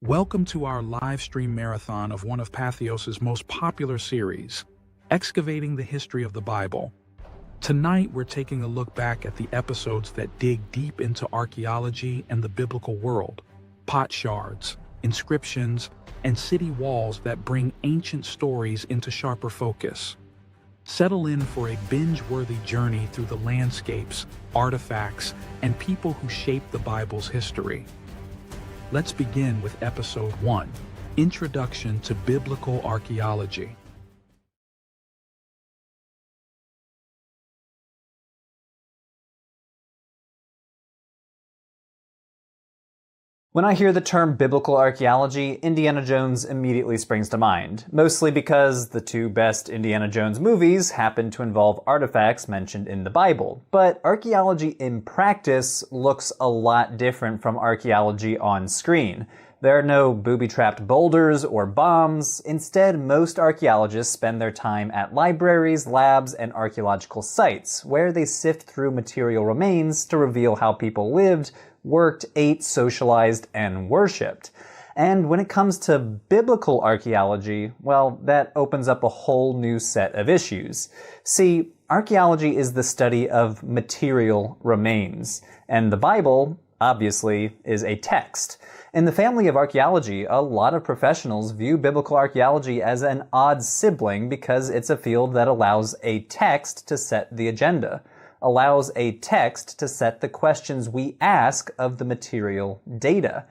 Welcome to our live stream marathon of one of Patheos' most popular series, Excavating the History of the Bible. Tonight, we're taking a look back at the episodes that dig deep into archaeology and the biblical world, pot shards, inscriptions, and city walls that bring ancient stories into sharper focus. Settle in for a binge-worthy journey through the landscapes, artifacts, and people who shaped the Bible's history. Let's begin with Episode 1, Introduction to Biblical Archaeology. When I hear the term biblical archaeology, Indiana Jones immediately springs to mind, mostly because the two best Indiana Jones movies happen to involve artifacts mentioned in the Bible. But archaeology in practice looks a lot different from archaeology on screen. There are no booby-trapped boulders or bombs. Instead, most archaeologists spend their time at libraries, labs, and archaeological sites, where they sift through material remains to reveal how people lived, worked, ate, socialized, and worshipped. And when it comes to biblical archaeology, well, that opens up a whole new set of issues. See, archaeology is the study of material remains, and the Bible, obviously, is a text. In the family of archaeology, a lot of professionals view biblical archaeology as an odd sibling because it's a field that allows a text to set the agenda, allows a text to set the questions we ask of the material data.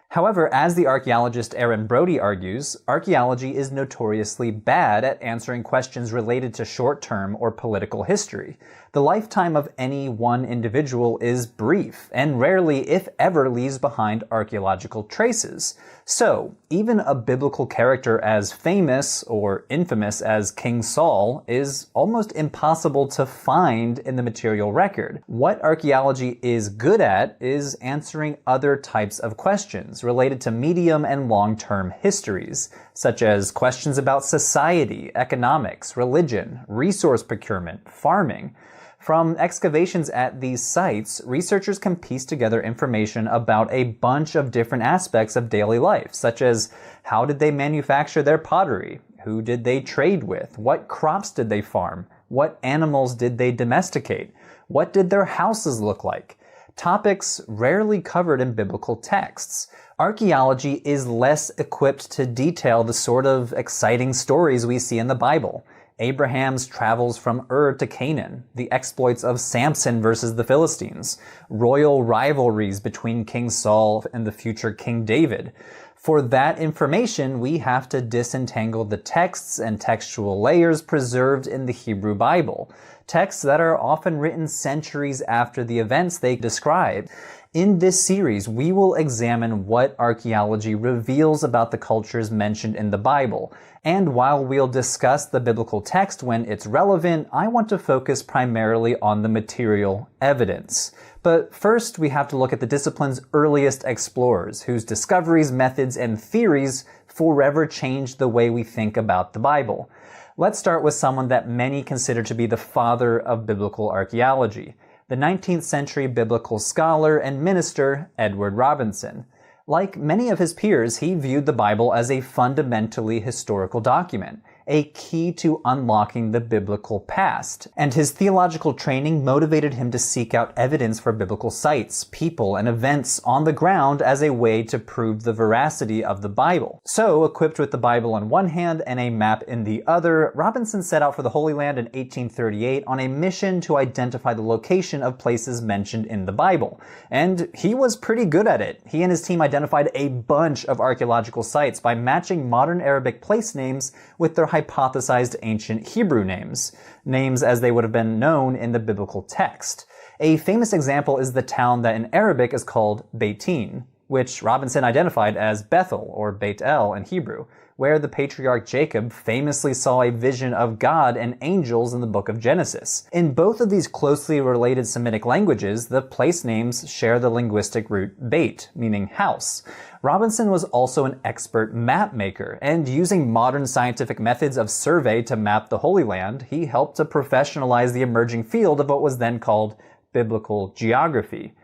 However, as the archaeologist Aaron Brody argues, archaeology is notoriously bad at answering questions related to short-term or political history. The lifetime of any one individual is brief, and rarely, if ever, leaves behind archaeological traces. So, even a biblical character as famous or infamous as King Saul is almost impossible to find in the material record. What archaeology is good at is answering other types of questions related to medium and long-term histories, such as questions about society, economics, religion, resource procurement, farming. From excavations at these sites, researchers can piece together information about a bunch of different aspects of daily life, such as how did they manufacture their pottery, who did they trade with, what crops did they farm, what animals did they domesticate, what did their houses look like. Topics rarely covered in biblical texts. Archaeology is less equipped to detail the sort of exciting stories we see in the Bible. Abraham's travels from Ur to Canaan, the exploits of Samson versus the Philistines, royal rivalries between King Saul and the future King David. For that information, we have to disentangle the texts and textual layers preserved in the Hebrew Bible, texts that are often written centuries after the events they describe. In this series, we will examine what archaeology reveals about the cultures mentioned in the Bible. And while we'll discuss the biblical text when it's relevant, I want to focus primarily on the material evidence. But first, we have to look at the discipline's earliest explorers, whose discoveries, methods, and theories forever changed the way we think about the Bible. Let's start with someone that many consider to be the father of biblical archaeology, the 19th century biblical scholar and minister Edward Robinson. Like many of his peers, he viewed the Bible as a fundamentally historical document, a key to unlocking the biblical past. And his theological training motivated him to seek out evidence for biblical sites, people, and events on the ground as a way to prove the veracity of the Bible. So, equipped with the Bible on one hand and a map in the other, Robinson set out for the Holy Land in 1838 on a mission to identify the location of places mentioned in the Bible. And he was pretty good at it. He and his team identified a bunch of archaeological sites by matching modern Arabic place names with their hypothesized ancient Hebrew names as they would have been known in the biblical text. A famous example is the town that in Arabic is called Beitin, which Robinson identified as Bethel or Beit El in Hebrew, where the patriarch Jacob famously saw a vision of God and angels in the book of Genesis. In both of these closely related Semitic languages, the place names share the linguistic root Beit, meaning house. Robinson was also an expert map maker, and using modern scientific methods of survey to map the Holy Land, he helped to professionalize the emerging field of what was then called biblical geography.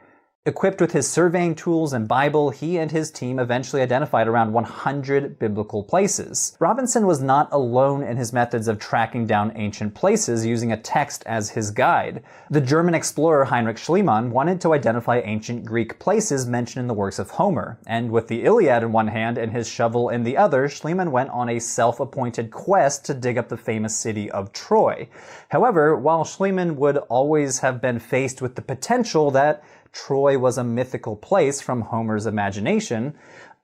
Equipped with his surveying tools and Bible, he and his team eventually identified around 100 biblical places. Robinson was not alone in his methods of tracking down ancient places using a text as his guide. The German explorer Heinrich Schliemann wanted to identify ancient Greek places mentioned in the works of Homer, and with the Iliad in one hand and his shovel in the other, Schliemann went on a self-appointed quest to dig up the famous city of Troy. However, while Schliemann would always have been faced with the potential that Troy was a mythical place from Homer's imagination,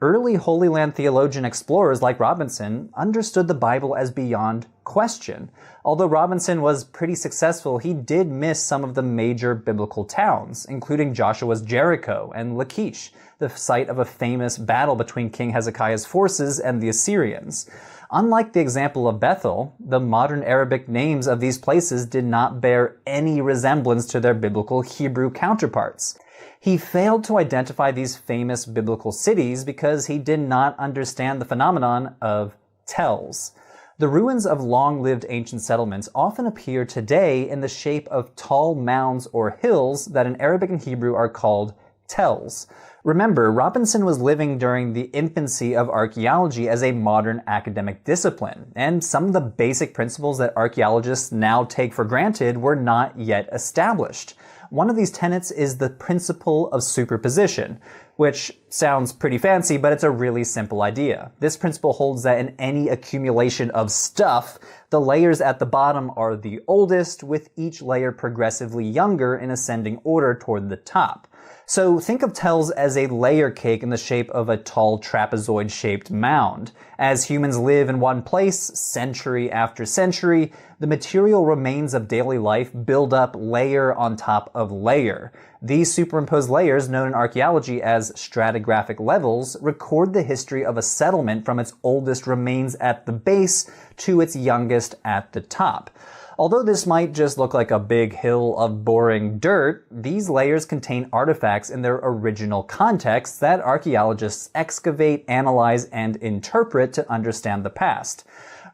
early Holy Land theologian explorers like Robinson understood the Bible as beyond question. Although Robinson was pretty successful, he did miss some of the major biblical towns, including Joshua's Jericho and Lachish, the site of a famous battle between King Hezekiah's forces and the Assyrians. Unlike the example of Bethel, the modern Arabic names of these places did not bear any resemblance to their biblical Hebrew counterparts. He failed to identify these famous biblical cities because he did not understand the phenomenon of tells. The ruins of long-lived ancient settlements often appear today in the shape of tall mounds or hills that in Arabic and Hebrew are called tells. Remember, Robinson was living during the infancy of archaeology as a modern academic discipline, and some of the basic principles that archaeologists now take for granted were not yet established. One of these tenets is the principle of superposition, which sounds pretty fancy, but it's a really simple idea. This principle holds that in any accumulation of stuff, the layers at the bottom are the oldest, with each layer progressively younger in ascending order toward the top. So think of tells as a layer cake in the shape of a tall trapezoid-shaped mound. As humans live in one place, century after century, the material remains of daily life build up layer on top of layer. These superimposed layers, known in archaeology as stratigraphic levels, record the history of a settlement from its oldest remains at the base to its youngest at the top. Although this might just look like a big hill of boring dirt, these layers contain artifacts in their original contexts that archaeologists excavate, analyze, and interpret to understand the past.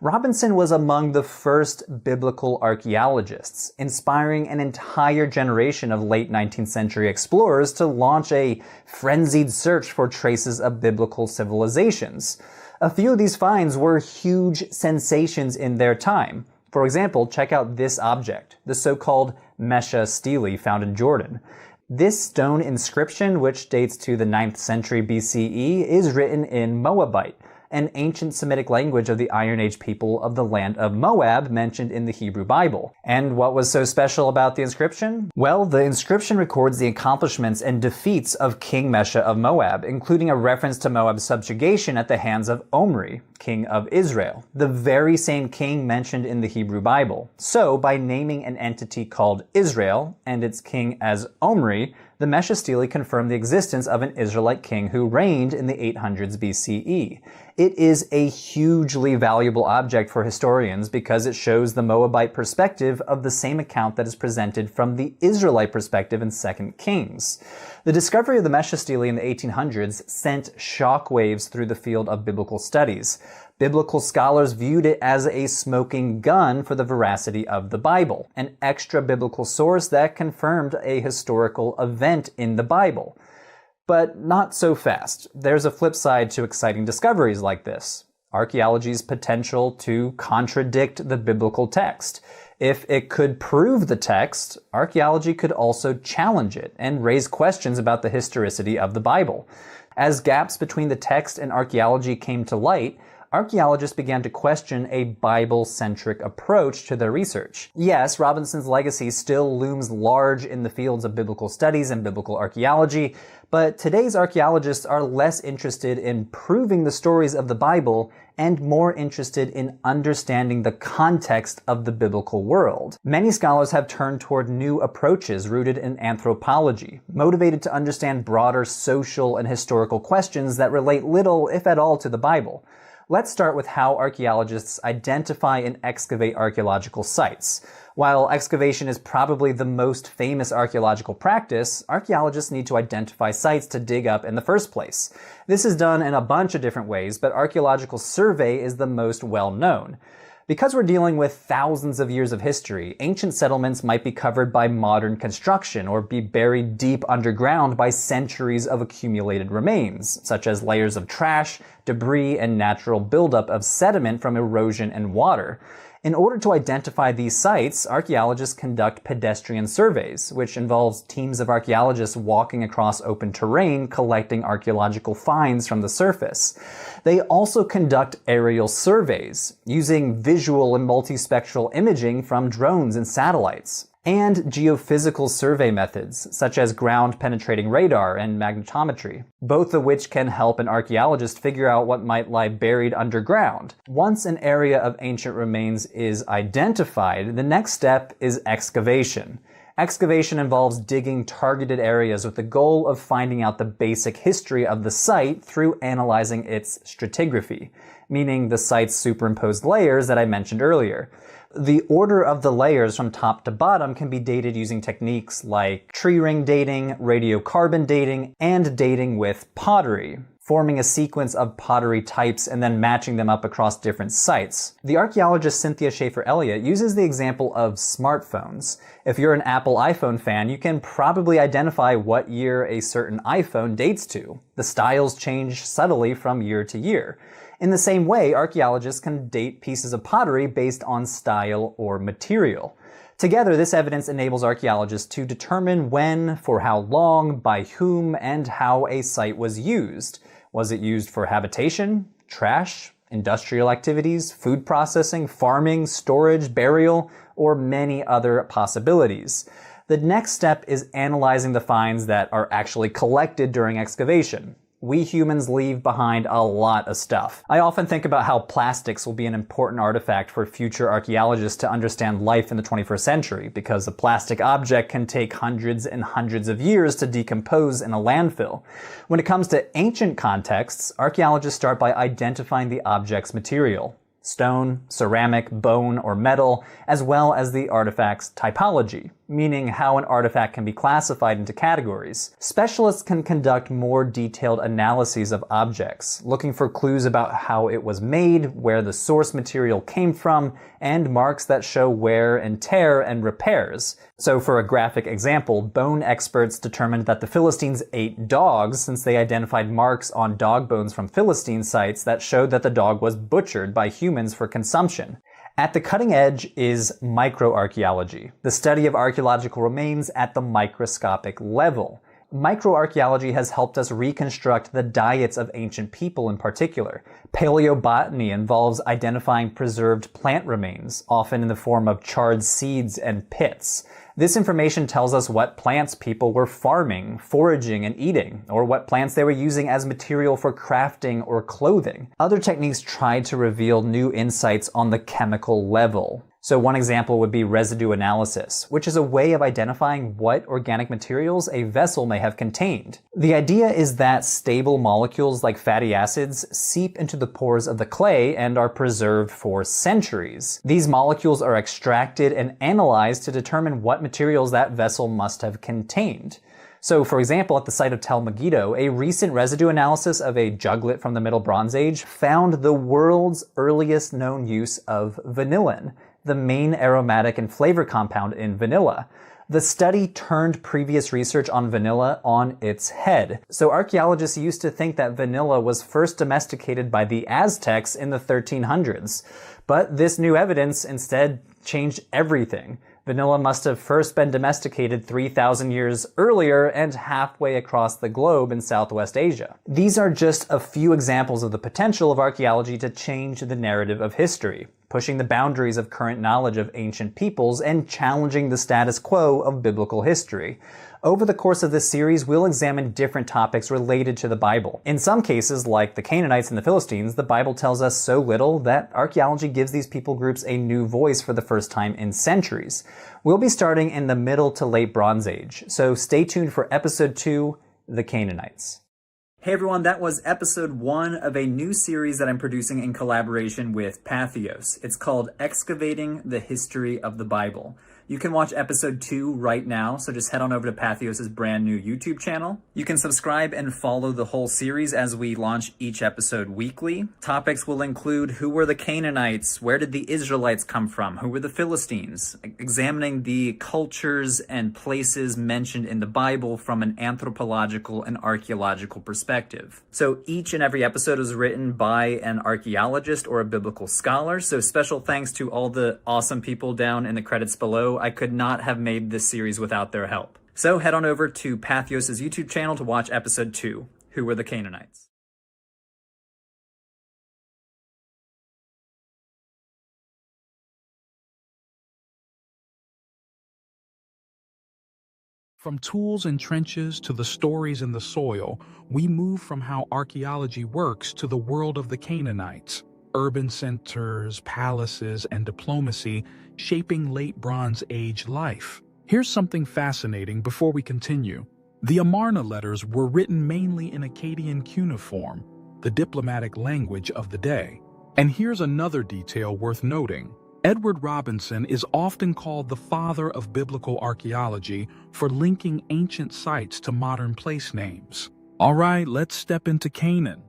Robinson was among the first biblical archaeologists, inspiring an entire generation of late 19th century explorers to launch a frenzied search for traces of biblical civilizations. A few of these finds were huge sensations in their time. For example, check out this object, the so-called Mesha stele found in Jordan. This stone inscription, which dates to the 9th century BCE, is written in Moabite, an ancient Semitic language of the Iron Age people of the land of Moab mentioned in the Hebrew Bible. And what was so special about the inscription? Well, the inscription records the accomplishments and defeats of King Mesha of Moab, including a reference to Moab's subjugation at the hands of Omri, king of Israel, the very same king mentioned in the Hebrew Bible. So, by naming an entity called Israel and its king as Omri, the Mesha stele confirmed the existence of an Israelite king who reigned in the 800s BCE. It is a hugely valuable object for historians because it shows the Moabite perspective of the same account that is presented from the Israelite perspective in 2 Kings. The discovery of the Mesha stele in the 1800s sent shockwaves through the field of biblical studies. Biblical scholars viewed it as a smoking gun for the veracity of the Bible, an extra-biblical source that confirmed a historical event in the Bible. But not so fast. There's a flip side to exciting discoveries like this: archaeology's potential to contradict the biblical text. If it could prove the text, archaeology could also challenge it and raise questions about the historicity of the Bible. As gaps between the text and archaeology came to light, archaeologists began to question a Bible-centric approach to their research. Yes, Robinson's legacy still looms large in the fields of biblical studies and biblical archaeology, but today's archaeologists are less interested in proving the stories of the Bible and more interested in understanding the context of the biblical world. Many scholars have turned toward new approaches rooted in anthropology, motivated to understand broader social and historical questions that relate little, if at all, to the Bible. Let's start with how archaeologists identify and excavate archaeological sites. While excavation is probably the most famous archaeological practice, archaeologists need to identify sites to dig up in the first place. This is done in a bunch of different ways, but archaeological survey is the most well-known. Because we're dealing with thousands of years of history, ancient settlements might be covered by modern construction or be buried deep underground by centuries of accumulated remains, such as layers of trash, debris, and natural buildup of sediment from erosion and water. In order to identify these sites, archaeologists conduct pedestrian surveys, which involves teams of archaeologists walking across open terrain collecting archaeological finds from the surface. They also conduct aerial surveys, using visual and multispectral imaging from drones and satellites, and geophysical survey methods, such as ground-penetrating radar and magnetometry, both of which can help an archaeologist figure out what might lie buried underground. Once an area of ancient remains is identified, the next step is excavation. Excavation involves digging targeted areas with the goal of finding out the basic history of the site through analyzing its stratigraphy, meaning the site's superimposed layers that I mentioned earlier. The order of the layers from top to bottom can be dated using techniques like tree ring dating, radiocarbon dating, and dating with pottery, forming a sequence of pottery types and then matching them up across different sites. The archaeologist Cynthia Schaefer-Elliott uses the example of smartphones. If you're an Apple iPhone fan, you can probably identify what year a certain iPhone dates to. The styles change subtly from year to year. In the same way, archaeologists can date pieces of pottery based on style or material. Together, this evidence enables archaeologists to determine when, for how long, by whom, and how a site was used. Was it used for habitation, trash, industrial activities, food processing, farming, storage, burial, or many other possibilities? The next step is analyzing the finds that are actually collected during excavation. We humans leave behind a lot of stuff. I often think about how plastics will be an important artifact for future archaeologists to understand life in the 21st century, because a plastic object can take hundreds and hundreds of years to decompose in a landfill. When it comes to ancient contexts, archaeologists start by identifying the object's material. Stone, ceramic, bone, or metal, as well as the artifact's typology, meaning how an artifact can be classified into categories. Specialists can conduct more detailed analyses of objects, looking for clues about how it was made, where the source material came from, and marks that show wear and tear and repairs. So for a graphic example, bone experts determined that the Philistines ate dogs since they identified marks on dog bones from Philistine sites that showed that the dog was butchered by humans for consumption. At the cutting edge is microarchaeology, the study of archaeological remains at the microscopic level. Microarchaeology has helped us reconstruct the diets of ancient people in particular. Paleobotany involves identifying preserved plant remains, often in the form of charred seeds and pits. This information tells us what plants people were farming, foraging, and eating, or what plants they were using as material for crafting or clothing. Other techniques try to reveal new insights on the chemical level. So one example would be residue analysis, which is a way of identifying what organic materials a vessel may have contained. The idea is that stable molecules like fatty acids seep into the pores of the clay and are preserved for centuries. These molecules are extracted and analyzed to determine what materials that vessel must have contained. So, for example, at the site of Tel Megiddo, a recent residue analysis of a juglet from the Middle Bronze Age found the world's earliest known use of vanillin, the main aromatic and flavor compound in vanilla. The study turned previous research on vanilla on its head. So archaeologists used to think that vanilla was first domesticated by the Aztecs in the 1300s. But this new evidence instead changed everything. Vanilla must have first been domesticated 3,000 years earlier and halfway across the globe in Southwest Asia. These are just a few examples of the potential of archaeology to change the narrative of history, pushing the boundaries of current knowledge of ancient peoples and challenging the status quo of biblical history. Over the course of this series, we'll examine different topics related to the Bible. In some cases, like the Canaanites and the Philistines, the Bible tells us so little that archaeology gives these people groups a new voice for the first time in centuries. We'll be starting in the Middle to Late Bronze Age, so stay tuned for Episode 2, The Canaanites. Hey everyone, that was Episode 1 of a new series that I'm producing in collaboration with Patheos. It's called Excavating the History of the Bible. You can watch episode 2 right now, so just head on over to Patheos' brand new YouTube channel. You can subscribe and follow the whole series as we launch each episode weekly. Topics will include who were the Canaanites, where did the Israelites come from, who were the Philistines, examining the cultures and places mentioned in the Bible from an anthropological and archaeological perspective. So each and every episode is written by an archaeologist or a biblical scholar, so special thanks to all the awesome people down in the credits below. I could not have made this series without their help. So head on over to Patheos' YouTube channel to watch episode 2, Who Were the Canaanites? From tools and trenches to the stories in the soil, we move from how archaeology works to the world of the Canaanites. Urban centers, palaces, and diplomacy shaping late Bronze Age life. Here's something fascinating before we continue. The Amarna letters were written mainly in Akkadian cuneiform, the diplomatic language of the day. And here's another detail worth noting. Edward Robinson is often called the father of biblical archaeology for linking ancient sites to modern place names. All right, let's step into Canaan.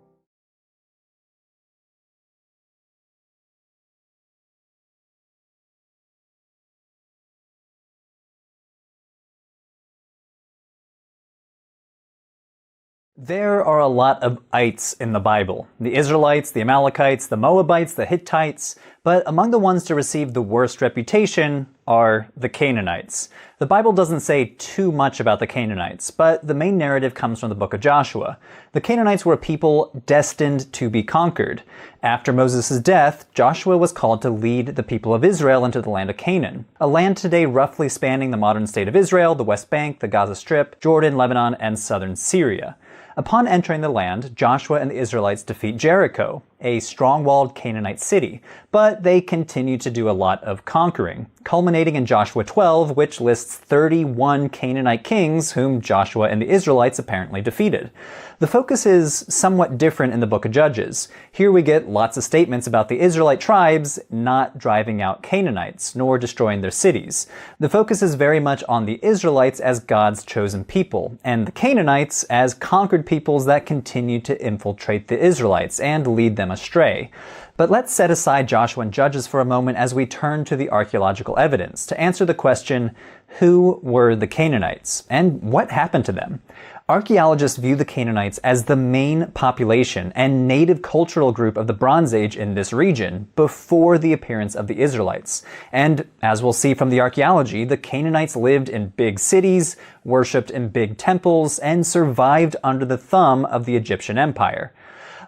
There are a lot of ites in the Bible. The Israelites, the Amalekites, the Moabites, the Hittites, but among the ones to receive the worst reputation are the Canaanites. The Bible doesn't say too much about the Canaanites, but the main narrative comes from the book of Joshua. The Canaanites were a people destined to be conquered. After Moses' death, Joshua was called to lead the people of Israel into the land of Canaan, a land today roughly spanning the modern state of Israel, the West Bank, the Gaza Strip, Jordan, Lebanon, and southern Syria. Upon entering the land, Joshua and the Israelites defeat Jericho, a strong-walled Canaanite city, but they continue to do a lot of conquering, culminating in Joshua 12, which lists 31 Canaanite kings whom Joshua and the Israelites apparently defeated. The focus is somewhat different in the book of Judges. Here we get lots of statements about the Israelite tribes not driving out Canaanites, nor destroying their cities. The focus is very much on the Israelites as God's chosen people, and the Canaanites as conquered peoples that continue to infiltrate the Israelites and lead them astray. But let's set aside Joshua and Judges for a moment as we turn to the archaeological evidence to answer the question, who were the Canaanites, and what happened to them? Archaeologists view the Canaanites as the main population and native cultural group of the Bronze Age in this region before the appearance of the Israelites. And as we'll see from the archaeology, the Canaanites lived in big cities, worshipped in big temples, and survived under the thumb of the Egyptian Empire.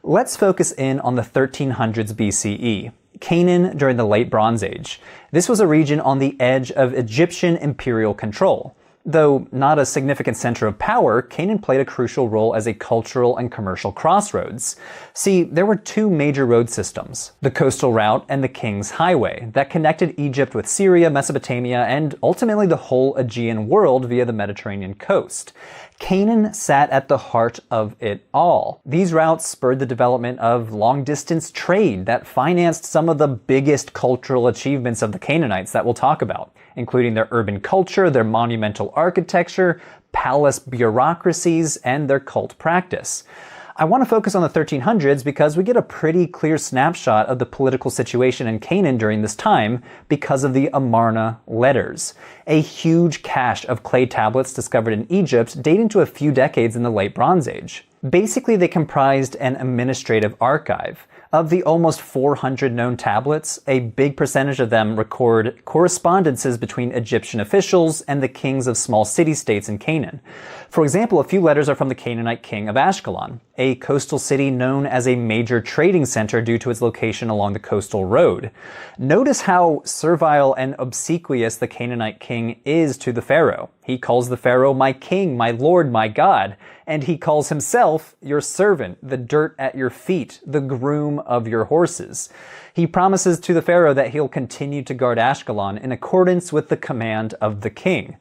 Let's focus in on the 1300s BCE. Canaan during the Late Bronze Age. This was a region on the edge of Egyptian imperial control. Though not a significant center of power, Canaan played a crucial role as a cultural and commercial crossroads. See, there were two major road systems, the coastal route and the King's Highway, that connected Egypt with Syria, Mesopotamia, and ultimately the whole Aegean world via the Mediterranean coast. Canaan sat at the heart of it all. These routes spurred the development of long-distance trade that financed some of the biggest cultural achievements of the Canaanites that we'll talk about, including their urban culture, their monumental architecture, palace bureaucracies, and their cult practice. I want to focus on the 1300s because we get a pretty clear snapshot of the political situation in Canaan during this time because of the Amarna letters, a huge cache of clay tablets discovered in Egypt dating to a few decades in the Late Bronze Age. Basically, they comprised an administrative archive. Of the almost 400 known tablets, a big percentage of them record correspondences between Egyptian officials and the kings of small city-states in Canaan. For example, a few letters are from the Canaanite king of Ashkelon, a coastal city known as a major trading center due to its location along the coastal road. Notice how servile and obsequious the Canaanite king is to the pharaoh. He calls the pharaoh my king, my lord, my god, and he calls himself your servant, the dirt at your feet, the groom of your horses. He promises to the pharaoh that he'll continue to guard Ashkelon in accordance with the command of the king.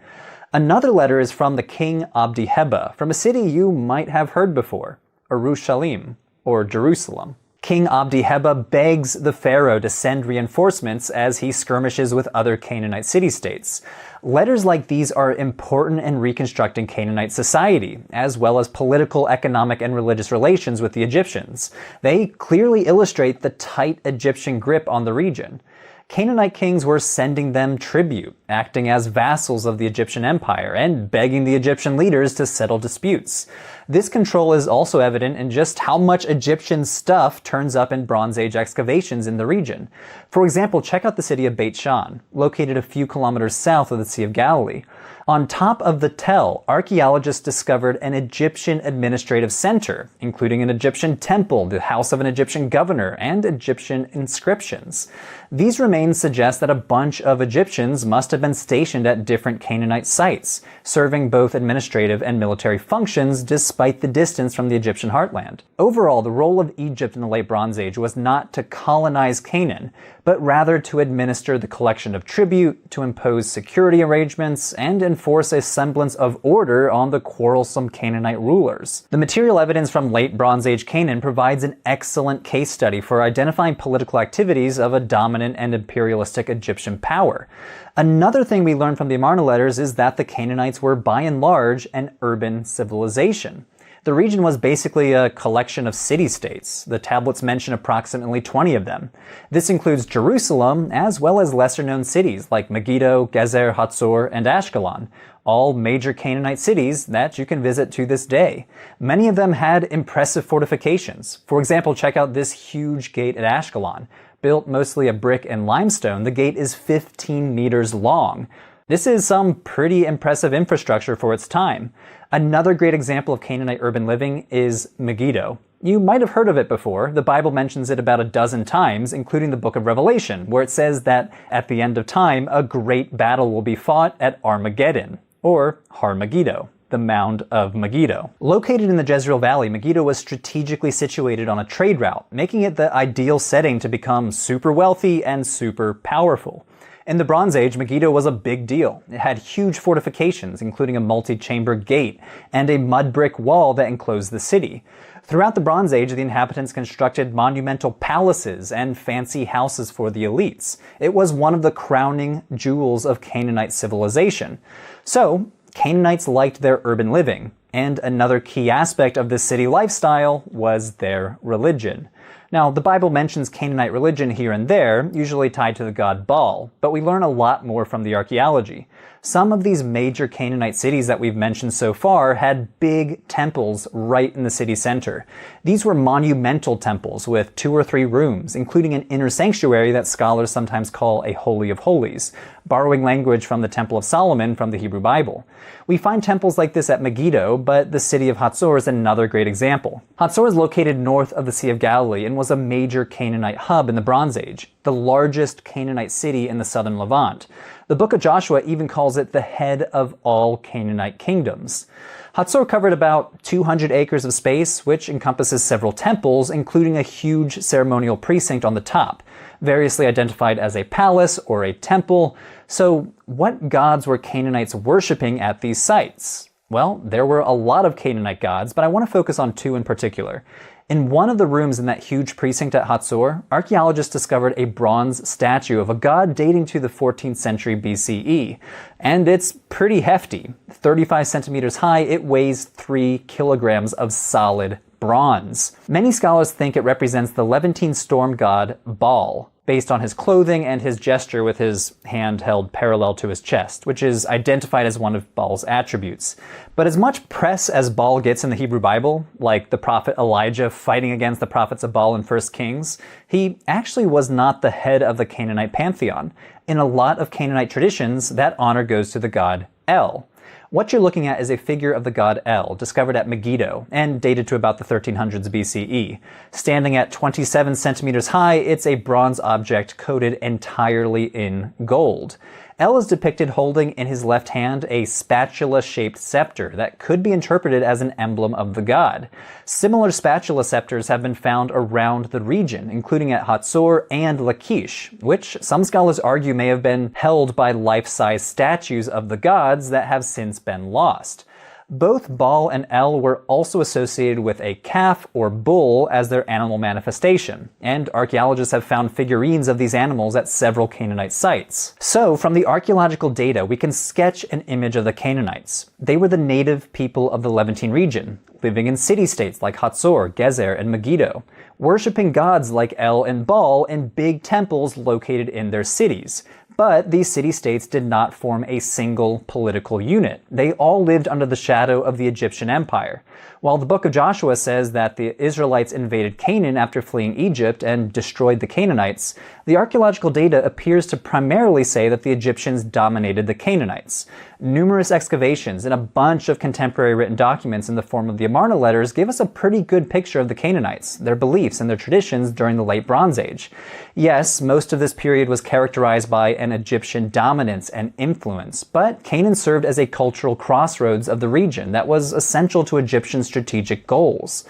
Another letter is from the king Abdi-Heba, from a city you might have heard before, Urushalim, or Jerusalem. King Abdi-Heba begs the pharaoh to send reinforcements as he skirmishes with other Canaanite city-states. Letters like these are important in reconstructing Canaanite society, as well as political, economic, and religious relations with the Egyptians. They clearly illustrate the tight Egyptian grip on the region. Canaanite kings were sending them tribute, acting as vassals of the Egyptian empire, and begging the Egyptian leaders to settle disputes. This control is also evident in just how much Egyptian stuff turns up in Bronze Age excavations in the region. For example, check out the city of Beit Shan, located a few kilometers south of the Sea of Galilee. On top of the Tell, archaeologists discovered an Egyptian administrative center, including an Egyptian temple, the house of an Egyptian governor, and Egyptian inscriptions. These remains suggest that a bunch of Egyptians must have been stationed at different Canaanite sites, serving both administrative and military functions despite the distance from the Egyptian heartland. Overall, the role of Egypt in the Late Bronze Age was not to colonize Canaan, but rather to administer the collection of tribute, to impose security arrangements, and enforce a semblance of order on the quarrelsome Canaanite rulers. The material evidence from Late Bronze Age Canaan provides an excellent case study for identifying political activities of a dominant and imperialistic Egyptian power. Another thing we learn from the Amarna letters is that the Canaanites were by and large an urban civilization. The region was basically a collection of city-states. The tablets mention approximately 20 of them. This includes Jerusalem, as well as lesser-known cities like Megiddo, Gezer, Hatzor, and Ashkelon, all major Canaanite cities that you can visit to this day. Many of them had impressive fortifications. For example, check out this huge gate at Ashkelon. Built mostly of brick and limestone, the gate is 15 meters long. This is some pretty impressive infrastructure for its time. Another great example of Canaanite urban living is Megiddo. You might have heard of it before. The Bible mentions it about a dozen times, including the book of Revelation, where it says that at the end of time, a great battle will be fought at Armageddon, or Har Megiddo, the Mound of Megiddo. Located in the Jezreel Valley, Megiddo was strategically situated on a trade route, making it the ideal setting to become super wealthy and super powerful. In the Bronze Age, Megiddo was a big deal. It had huge fortifications, including a multi-chamber gate and a mud brick wall that enclosed the city. Throughout the Bronze Age, the inhabitants constructed monumental palaces and fancy houses for the elites. It was one of the crowning jewels of Canaanite civilization. So, Canaanites liked their urban living, and another key aspect of this city lifestyle was their religion. Now, the Bible mentions Canaanite religion here and there, usually tied to the god Baal, but we learn a lot more from the archaeology. Some of these major Canaanite cities that we've mentioned so far had big temples right in the city center. These were monumental temples with 2 or 3 rooms, including an inner sanctuary that scholars sometimes call a Holy of Holies, borrowing language from the Temple of Solomon from the Hebrew Bible. We find temples like this at Megiddo, but the city of Hatzor is another great example. Hatzor is located north of the Sea of Galilee and was a major Canaanite hub in the Bronze Age, the largest Canaanite city in the southern Levant. The book of Joshua even calls it the head of all Canaanite kingdoms. Hatzor covered about 200 acres of space, which encompasses several temples, including a huge ceremonial precinct on the top, variously identified as a palace or a temple. So, what gods were Canaanites worshipping at these sites? Well, there were a lot of Canaanite gods, but I want to focus on 2 in particular. In one of the rooms in that huge precinct at Hatzor, archaeologists discovered a bronze statue of a god dating to the 14th century BCE. And it's pretty hefty. 35 centimeters high, it weighs 3 kilograms of solid bronze. Many scholars think it represents the Levantine storm god Baal, based on his clothing and his gesture with his hand held parallel to his chest, which is identified as one of Baal's attributes. But as much press as Baal gets in the Hebrew Bible, like the prophet Elijah fighting against the prophets of Baal in 1 Kings, he actually was not the head of the Canaanite pantheon. In a lot of Canaanite traditions, that honor goes to the god El. What you're looking at is a figure of the god El, discovered at Megiddo, and dated to about the 1300s BCE. Standing at 27 centimeters high, it's a bronze object coated entirely in gold. El is depicted holding in his left hand a spatula-shaped scepter that could be interpreted as an emblem of the god. Similar spatula scepters have been found around the region, including at Hatzor and Lachish, which some scholars argue may have been held by life-size statues of the gods that have since been lost. Both Baal and El were also associated with a calf or bull as their animal manifestation, and archaeologists have found figurines of these animals at several Canaanite sites. So, from the archaeological data, we can sketch an image of the Canaanites. They were the native people of the Levantine region, living in city-states like Hatzor, Gezer, and Megiddo, worshipping gods like El and Baal in big temples located in their cities. But these city-states did not form a single political unit. They all lived under the shadow of the Egyptian Empire. While the book of Joshua says that the Israelites invaded Canaan after fleeing Egypt and destroyed the Canaanites, the archaeological data appears to primarily say that the Egyptians dominated the Canaanites. Numerous excavations and a bunch of contemporary written documents in the form of the Amarna letters give us a pretty good picture of the Canaanites, their beliefs, and their traditions during the Late Bronze Age. Yes, most of this period was characterized by an Egyptian dominance and influence, but Canaan served as a cultural crossroads of the region that was essential to Egyptian strategic goals.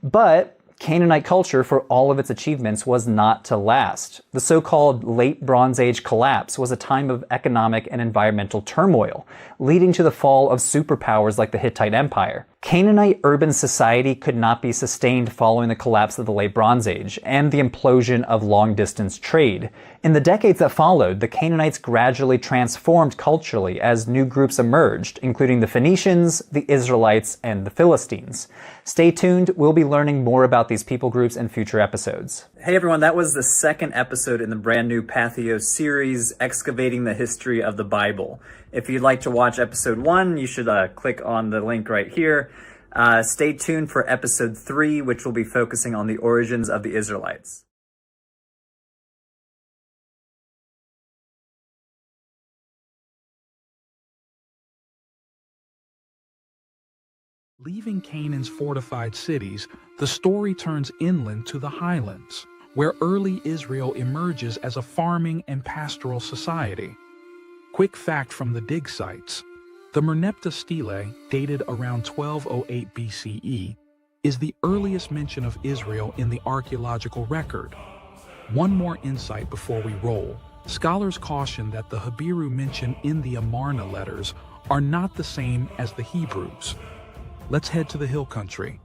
But Canaanite culture, for all of its achievements, was not to last. The so-called Late Bronze Age collapse was a time of economic and environmental turmoil, leading to the fall of superpowers like the Hittite Empire. Canaanite urban society could not be sustained following the collapse of the Late Bronze Age and the implosion of long-distance trade. In the decades that followed, the Canaanites gradually transformed culturally as new groups emerged, including the Phoenicians, the Israelites, and the Philistines. Stay tuned, we'll be learning more about these people groups in future episodes. Hey everyone, that was the second episode in the brand new Patheos series, Excavating the History of the Bible. If you'd like to watch episode 1, you should click on the link right here. Stay tuned for episode 3, which will be focusing on the origins of the Israelites. Leaving Canaan's fortified cities, the story turns inland to the highlands, where early Israel emerges as a farming and pastoral society. Quick fact from the dig sites: the Merneptah stele, dated around 1208 BCE, is the earliest mention of Israel in the archaeological record. One more insight before we roll. Scholars caution that the Hebrew mentioned in the Amarna letters are not the same as the Hebrews. Let's head to the hill country.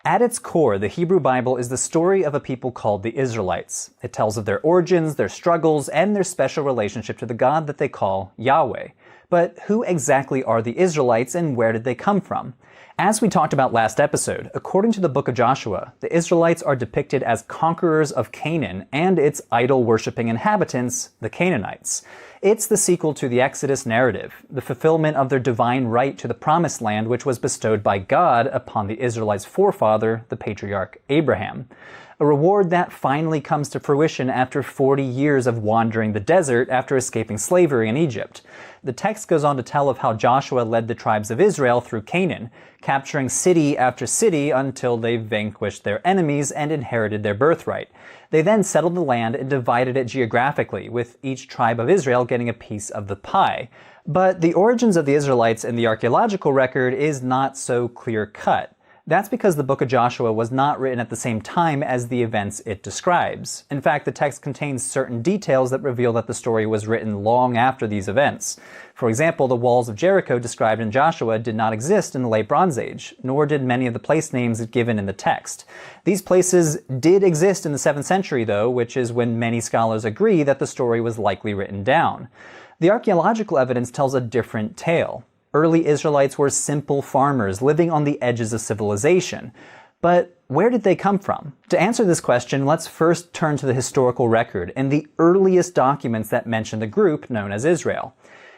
At its core, the Hebrew Bible is the story of a people called the Israelites. It tells of their origins, their struggles, and their special relationship to the God that they call Yahweh. But who exactly are the Israelites and where did they come from? As we talked about last episode, according to the book of Joshua, the Israelites are depicted as conquerors of Canaan and its idol-worshipping inhabitants, the Canaanites. It's the sequel to the Exodus narrative, the fulfillment of their divine right to the promised land which was bestowed by God upon the Israelites' forefather, the patriarch Abraham. A reward that finally comes to fruition after 40 years of wandering the desert after escaping slavery in Egypt. The text goes on to tell of how Joshua led the tribes of Israel through Canaan, capturing city after city until they vanquished their enemies and inherited their birthright. They then settled the land and divided it geographically, with each tribe of Israel getting a piece of the pie. But the origins of the Israelites in the archaeological record is not so clear-cut. That's because the book of Joshua was not written at the same time as the events it describes. In fact, the text contains certain details that reveal that the story was written long after these events. For example, the walls of Jericho described in Joshua did not exist in the Late Bronze Age, nor did many of the place names given in the text. These places did exist in the 7th century, though, which is when many scholars agree that the story was likely written down. The archaeological evidence tells a different tale. Early Israelites were simple farmers living on the edges of civilization. But where did they come from? To answer this question, let's first turn to the historical record and the earliest documents that mention the group known as Israel.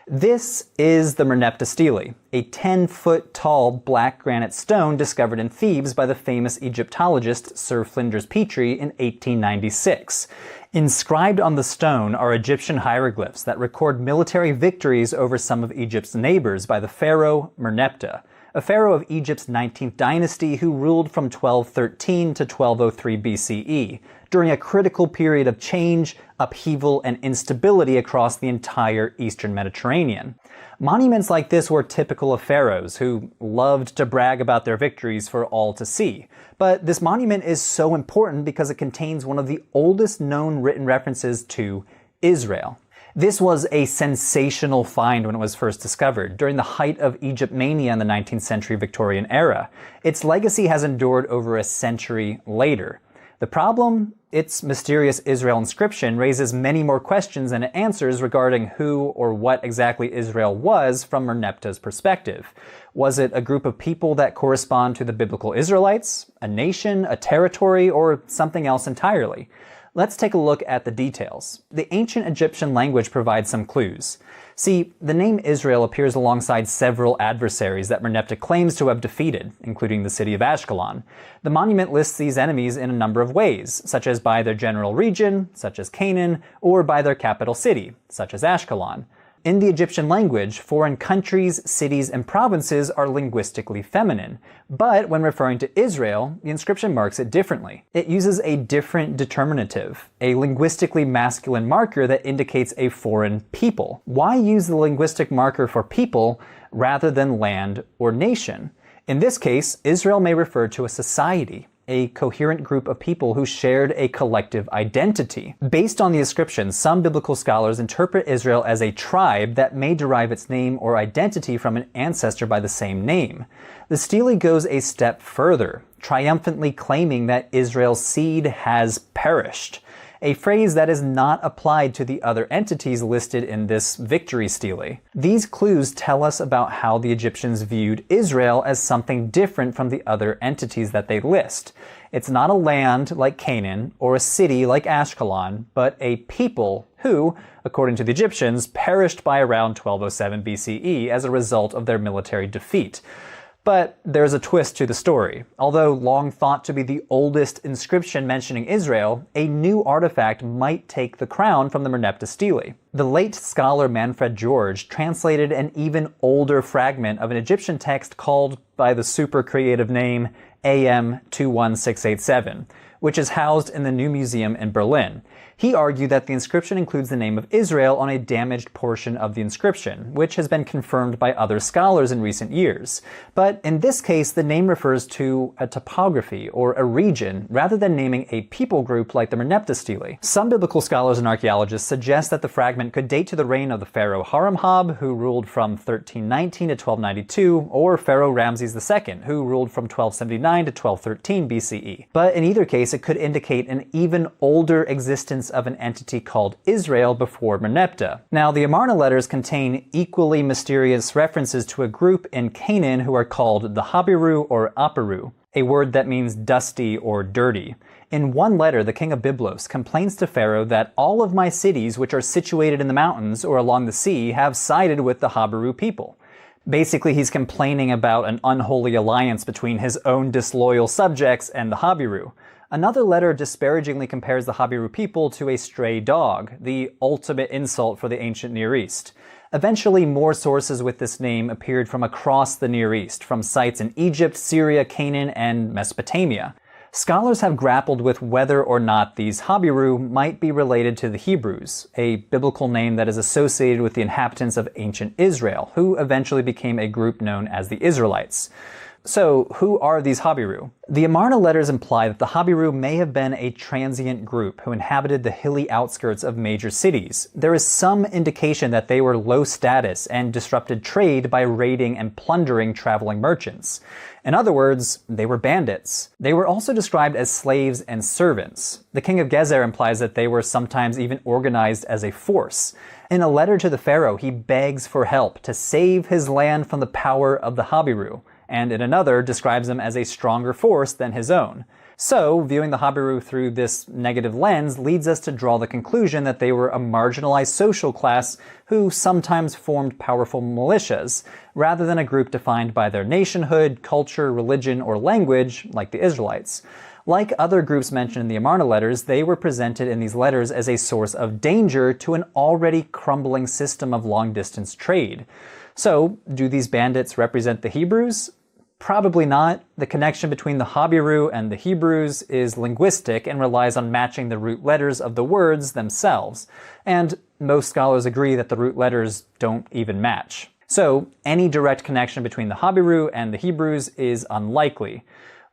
This is the Merneptah stele, a 10-foot tall black granite stone discovered in Thebes by the famous Egyptologist Sir Flinders Petrie in 1896. Inscribed on the stone are Egyptian hieroglyphs that record military victories over some of Egypt's neighbors by the pharaoh Merneptah. a pharaoh of Egypt's 19th dynasty who ruled from 1213 to 1203 BCE, during a critical period of change, upheaval, and instability across the entire eastern Mediterranean. Monuments like this were typical of pharaohs, who loved to brag about their victories for all to see. But this monument is so important because it contains one of the oldest known written references to Israel. This was a sensational find when it was first discovered, during the height of Egypt mania in the 19th century Victorian era. Its legacy has endured over a century later. The problem? Its mysterious Israel inscription raises many more questions than it answers regarding who or what exactly Israel was from Merneptah's perspective. Was it a group of people that correspond to the biblical Israelites, a nation, a territory, or something else entirely? Let's take a look at the details. The ancient Egyptian language provides some clues. See, the name Israel appears alongside several adversaries that Merneptah claims to have defeated, including the city of Ashkelon. The monument lists these enemies in a number of ways, such as by their general region, such as Canaan, or by their capital city, such as Ashkelon. In the Egyptian language, foreign countries, cities, and provinces are linguistically feminine. But when referring to Israel, the inscription marks it differently. It uses a different determinative, a linguistically masculine marker that indicates a foreign people. Why use the linguistic marker for people rather than land or nation? In this case, Israel may refer to a society, a coherent group of people who shared a collective identity. Based on the inscription, some biblical scholars interpret Israel as a tribe that may derive its name or identity from an ancestor by the same name. The stele goes a step further, triumphantly claiming that Israel's seed has perished, a phrase that is not applied to the other entities listed in this victory stele. These clues tell us about how the Egyptians viewed Israel as something different from the other entities that they list. It's not a land like Canaan or a city like Ashkelon, but a people who, according to the Egyptians, perished by around 1207 BCE as a result of their military defeat. But there's a twist to the story. Although long thought to be the oldest inscription mentioning Israel, a new artifact might take the crown from the Merneptah stele. The late scholar Manfred George translated an even older fragment of an Egyptian text called by the super creative name AM 21687, which is housed in the new museum in Berlin. He argued that the inscription includes the name of Israel on a damaged portion of the inscription, which has been confirmed by other scholars in recent years. But in this case, the name refers to a topography or a region rather than naming a people group like the Merneptah stele. Some biblical scholars and archaeologists suggest that the fragment could date to the reign of the pharaoh Haramhab, who ruled from 1319 to 1292, or Pharaoh Ramses II, who ruled from 1279 to 1213 BCE. But in either case, it could indicate an even older existence of an entity called Israel before Merneptah. Now, the Amarna letters contain equally mysterious references to a group in Canaan who are called the Habiru or Aparu, a word that means dusty or dirty. In one letter, the king of Byblos complains to Pharaoh that all of my cities, which are situated in the mountains or along the sea, have sided with the Habiru people. Basically, he's complaining about an unholy alliance between his own disloyal subjects and the Habiru. Another letter disparagingly compares the Habiru people to a stray dog, the ultimate insult for the ancient Near East. Eventually, more sources with this name appeared from across the Near East, from sites in Egypt, Syria, Canaan, and Mesopotamia. Scholars have grappled with whether or not these Habiru might be related to the Hebrews, a biblical name that is associated with the inhabitants of ancient Israel, who eventually became a group known as the Israelites. So, who are these Habiru? The Amarna letters imply that the Habiru may have been a transient group who inhabited the hilly outskirts of major cities. There is some indication that they were low status and disrupted trade by raiding and plundering traveling merchants. In other words, they were bandits. They were also described as slaves and servants. The king of Gezer implies that they were sometimes even organized as a force. In a letter to the pharaoh, he begs for help to save his land from the power of the Habiru, and in another describes them as a stronger force than his own. So, viewing the Habiru through this negative lens leads us to draw the conclusion that they were a marginalized social class who sometimes formed powerful militias, rather than a group defined by their nationhood, culture, religion, or language, like the Israelites. Like other groups mentioned in the Amarna letters, they were presented in these letters as a source of danger to an already crumbling system of long-distance trade. So, do these bandits represent the Hebrews? Probably not. The connection between the Habiru and the Hebrews is linguistic and relies on matching the root letters of the words themselves. And most scholars agree that the root letters don't even match. So, any direct connection between the Habiru and the Hebrews is unlikely.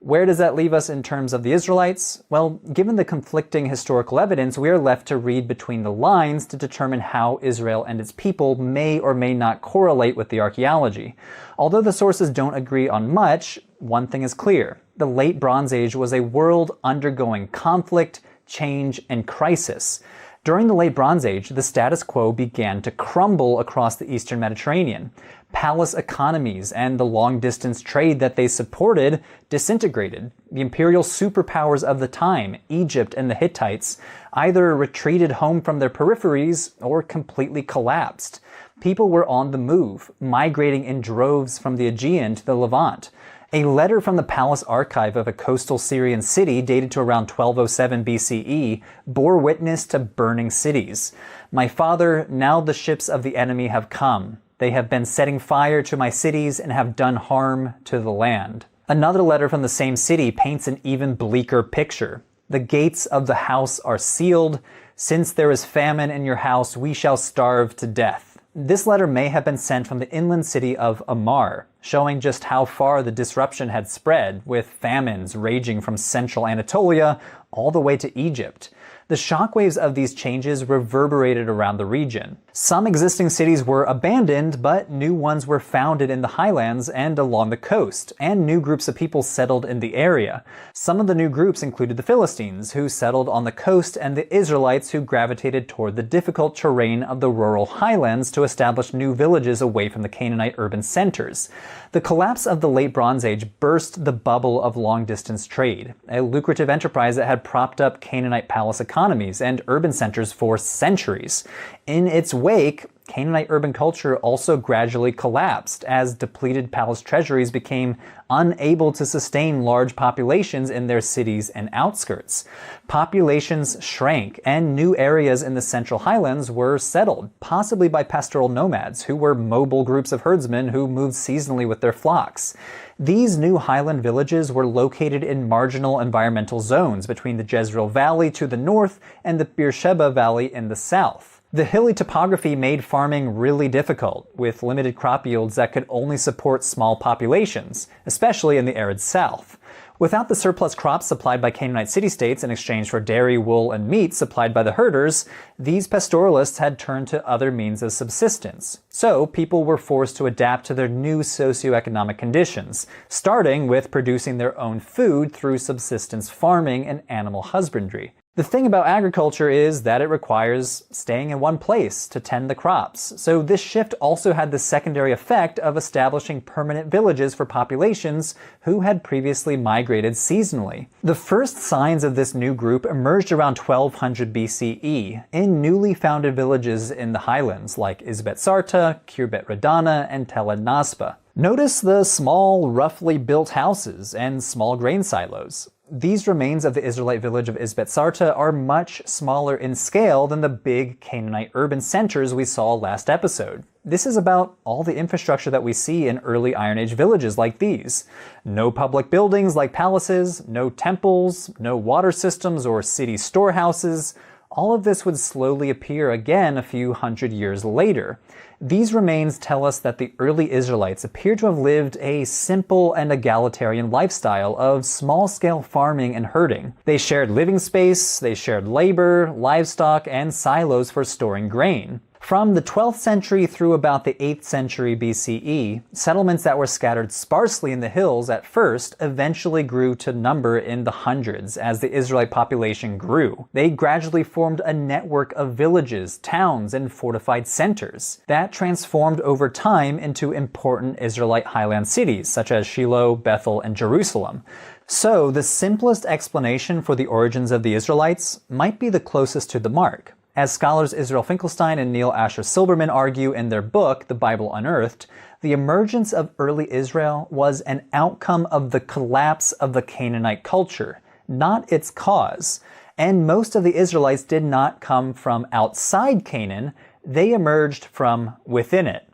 Where does that leave us in terms of the Israelites? Well, given the conflicting historical evidence, we are left to read between the lines to determine how Israel and its people may or may not correlate with the archaeology. Although the sources don't agree on much, one thing is clear. The Late Bronze Age was a world undergoing conflict, change, and crisis. During the Late Bronze Age, the status quo began to crumble across the Eastern Mediterranean. Palace economies and the long-distance trade that they supported disintegrated. The imperial superpowers of the time, Egypt and the Hittites, either retreated home from their peripheries or completely collapsed. People were on the move, migrating in droves from the Aegean to the Levant. A letter from the palace archive of a coastal Syrian city dated to around 1207 BCE bore witness to burning cities. "My father, now the ships of the enemy have come. They have been setting fire to my cities and have done harm to the land." Another letter from the same city paints an even bleaker picture. "The gates of the house are sealed. Since there is famine in your house, we shall starve to death." This letter may have been sent from the inland city of Amar, showing just how far the disruption had spread, with famines raging from central Anatolia all the way to Egypt. The shockwaves of these changes reverberated around the region. Some existing cities were abandoned, but new ones were founded in the highlands and along the coast, and new groups of people settled in the area. Some of the new groups included the Philistines, who settled on the coast, and the Israelites, who gravitated toward the difficult terrain of the rural highlands to establish new villages away from the Canaanite urban centers. The collapse of the Late Bronze Age burst the bubble of long-distance trade, a lucrative enterprise that had propped up Canaanite palace economies and urban centers for centuries. In its wake, Canaanite urban culture also gradually collapsed as depleted palace treasuries became unable to sustain large populations in their cities and outskirts. Populations shrank, and new areas in the Central Highlands were settled, possibly by pastoral nomads, who were mobile groups of herdsmen who moved seasonally with their flocks. These new highland villages were located in marginal environmental zones between the Jezreel Valley to the north and the Beersheba Valley in the south. The hilly topography made farming really difficult, with limited crop yields that could only support small populations, especially in the arid south. Without the surplus crops supplied by Canaanite city-states in exchange for dairy, wool, and meat supplied by the herders, these pastoralists had turned to other means of subsistence. So people were forced to adapt to their new socioeconomic conditions, starting with producing their own food through subsistence farming and animal husbandry. The thing about agriculture is that it requires staying in one place to tend the crops, so this shift also had the secondary effect of establishing permanent villages for populations who had previously migrated seasonally. The first signs of this new group emerged around 1200 BCE in newly founded villages in the highlands like Izbet Sarta, Khirbet Radana, and Tel Ed Nasba. Notice the small, roughly built houses and small grain silos. These remains of the Israelite village of Izbet Sarta are much smaller in scale than the big Canaanite urban centers we saw last episode. This is about all the infrastructure that we see in early Iron Age villages like these. No public buildings like palaces, no temples, no water systems or city storehouses. All of this would slowly appear again a few hundred years later. These remains tell us that the early Israelites appear to have lived a simple and egalitarian lifestyle of small-scale farming and herding. They shared living space, they shared labor, livestock, and silos for storing grain. From the 12th century through about the 8th century BCE, settlements that were scattered sparsely in the hills at first eventually grew to number in the hundreds as the Israelite population grew. They gradually formed a network of villages, towns, and fortified centers that transformed over time into important Israelite highland cities such as Shiloh, Bethel, and Jerusalem. So, the simplest explanation for the origins of the Israelites might be the closest to the mark. As scholars Israel Finkelstein and Neil Asher Silberman argue in their book, The Bible Unearthed, the emergence of early Israel was an outcome of the collapse of the Canaanite culture, not its cause. And most of the Israelites did not come from outside Canaan, they emerged from within it.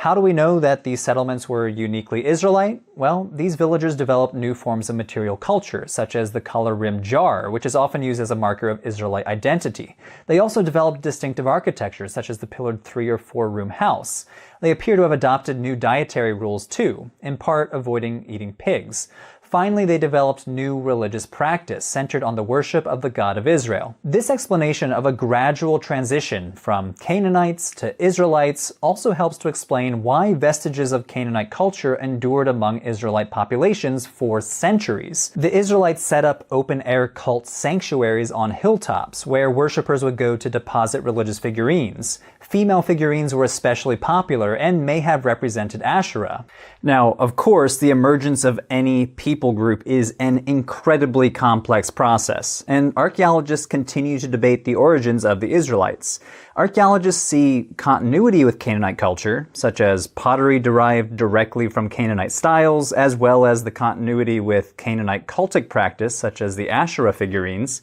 How do we know that these settlements were uniquely Israelite? Well, these villagers developed new forms of material culture, such as the collar-rimmed jar, which is often used as a marker of Israelite identity. They also developed distinctive architecture, such as the pillared 3- or 4-room house. They appear to have adopted new dietary rules too, in part avoiding eating pigs. Finally, they developed new religious practice centered on the worship of the God of Israel. This explanation of a gradual transition from Canaanites to Israelites also helps to explain why vestiges of Canaanite culture endured among Israelite populations for centuries. The Israelites set up open-air cult sanctuaries on hilltops where worshippers would go to deposit religious figurines. Female figurines were especially popular and may have represented Asherah. Now, of course, the emergence of any people group is an incredibly complex process, and archaeologists continue to debate the origins of the Israelites. Archaeologists see continuity with Canaanite culture, such as pottery derived directly from Canaanite styles, as well as the continuity with Canaanite cultic practice, such as the Asherah figurines.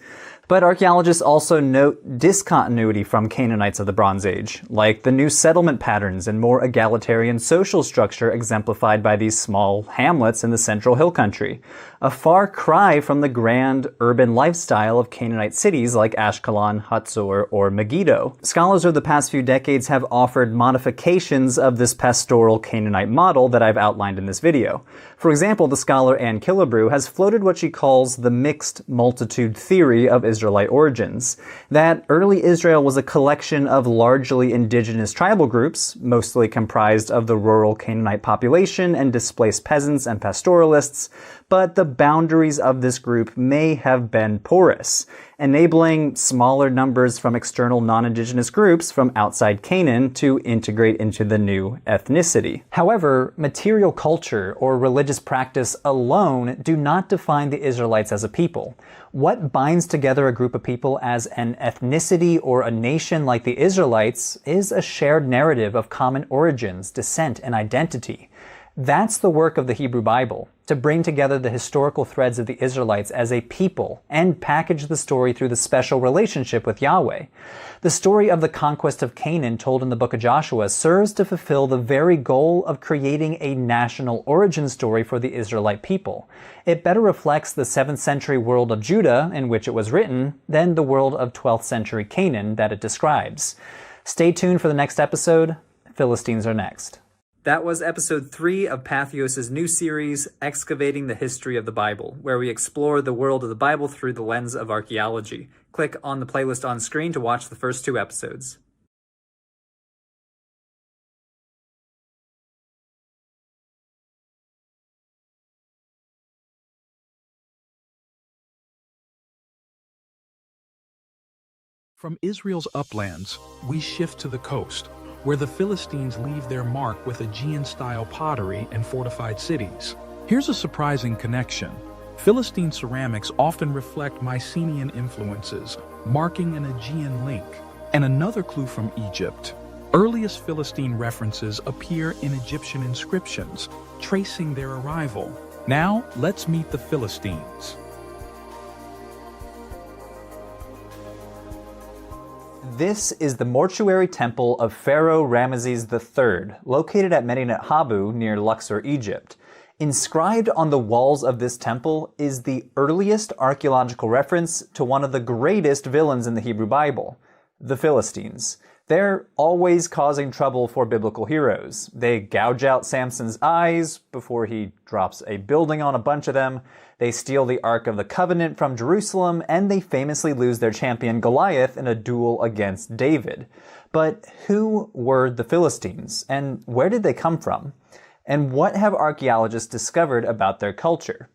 But archaeologists also note discontinuity from Canaanites of the Bronze Age, like the new settlement patterns and more egalitarian social structure exemplified by these small hamlets in the central hill country, a far cry from the grand urban lifestyle of Canaanite cities like Ashkelon, Hatzor, or Megiddo. Scholars of the past few decades have offered modifications of this pastoral Canaanite model that I've outlined in this video. For example, the scholar Anne Killebrew has floated what she calls the mixed multitude theory of Israelite origins, that early Israel was a collection of largely indigenous tribal groups, mostly comprised of the rural Canaanite population and displaced peasants and pastoralists, but the boundaries of this group may have been porous, enabling smaller numbers from external non-indigenous groups from outside Canaan to integrate into the new ethnicity. However, material culture or religious practice alone do not define the Israelites as a people. What binds together a group of people as an ethnicity or a nation like the Israelites is a shared narrative of common origins, descent, and identity. That's the work of the Hebrew Bible, to bring together the historical threads of the Israelites as a people and package the story through the special relationship with Yahweh. The story of the conquest of Canaan told in the book of Joshua serves to fulfill the very goal of creating a national origin story for the Israelite people. It better reflects the 7th century world of Judah in which it was written than the world of 12th century Canaan that it describes. Stay tuned for the next episode. Philistines are next. That was episode 3 of Patheos' new series, Excavating the History of the Bible, where we explore the world of the Bible through the lens of archaeology. Click on the playlist on screen to watch the first 2 episodes. From Israel's uplands, we shift to the coast, where the Philistines leave their mark with Aegean-style pottery and fortified cities. Here's a surprising connection. Philistine ceramics often reflect Mycenaean influences, marking an Aegean link. And another clue from Egypt. Earliest Philistine references appear in Egyptian inscriptions, tracing their arrival. Now, let's meet the Philistines. This is the mortuary temple of Pharaoh Ramesses III, located at Medinet Habu near Luxor, Egypt. Inscribed on the walls of this temple is the earliest archaeological reference to one of the greatest villains in the Hebrew Bible, the Philistines. They're always causing trouble for biblical heroes. They gouge out Samson's eyes before he drops a building on a bunch of them. They steal the Ark of the Covenant from Jerusalem, and they famously lose their champion Goliath in a duel against David. But who were the Philistines, and where did they come from? And what have archaeologists discovered about their culture?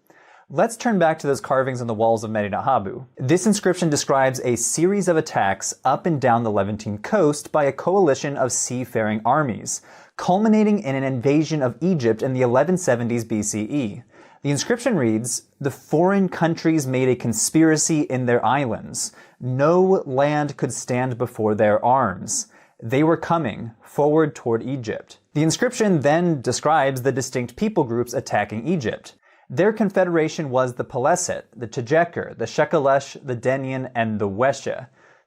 Let's turn back to those carvings on the walls of Medinet Habu. This inscription describes a series of attacks up and down the Levantine coast by a coalition of seafaring armies, culminating in an invasion of Egypt in the 1170s BCE. The inscription reads, "The foreign countries made a conspiracy in their islands. No land could stand before their arms. They were coming forward toward Egypt." The inscription then describes the distinct people groups attacking Egypt. Their confederation was the Peleset, the Tejeker, the Shekelesh, the Denian, and the Wesha.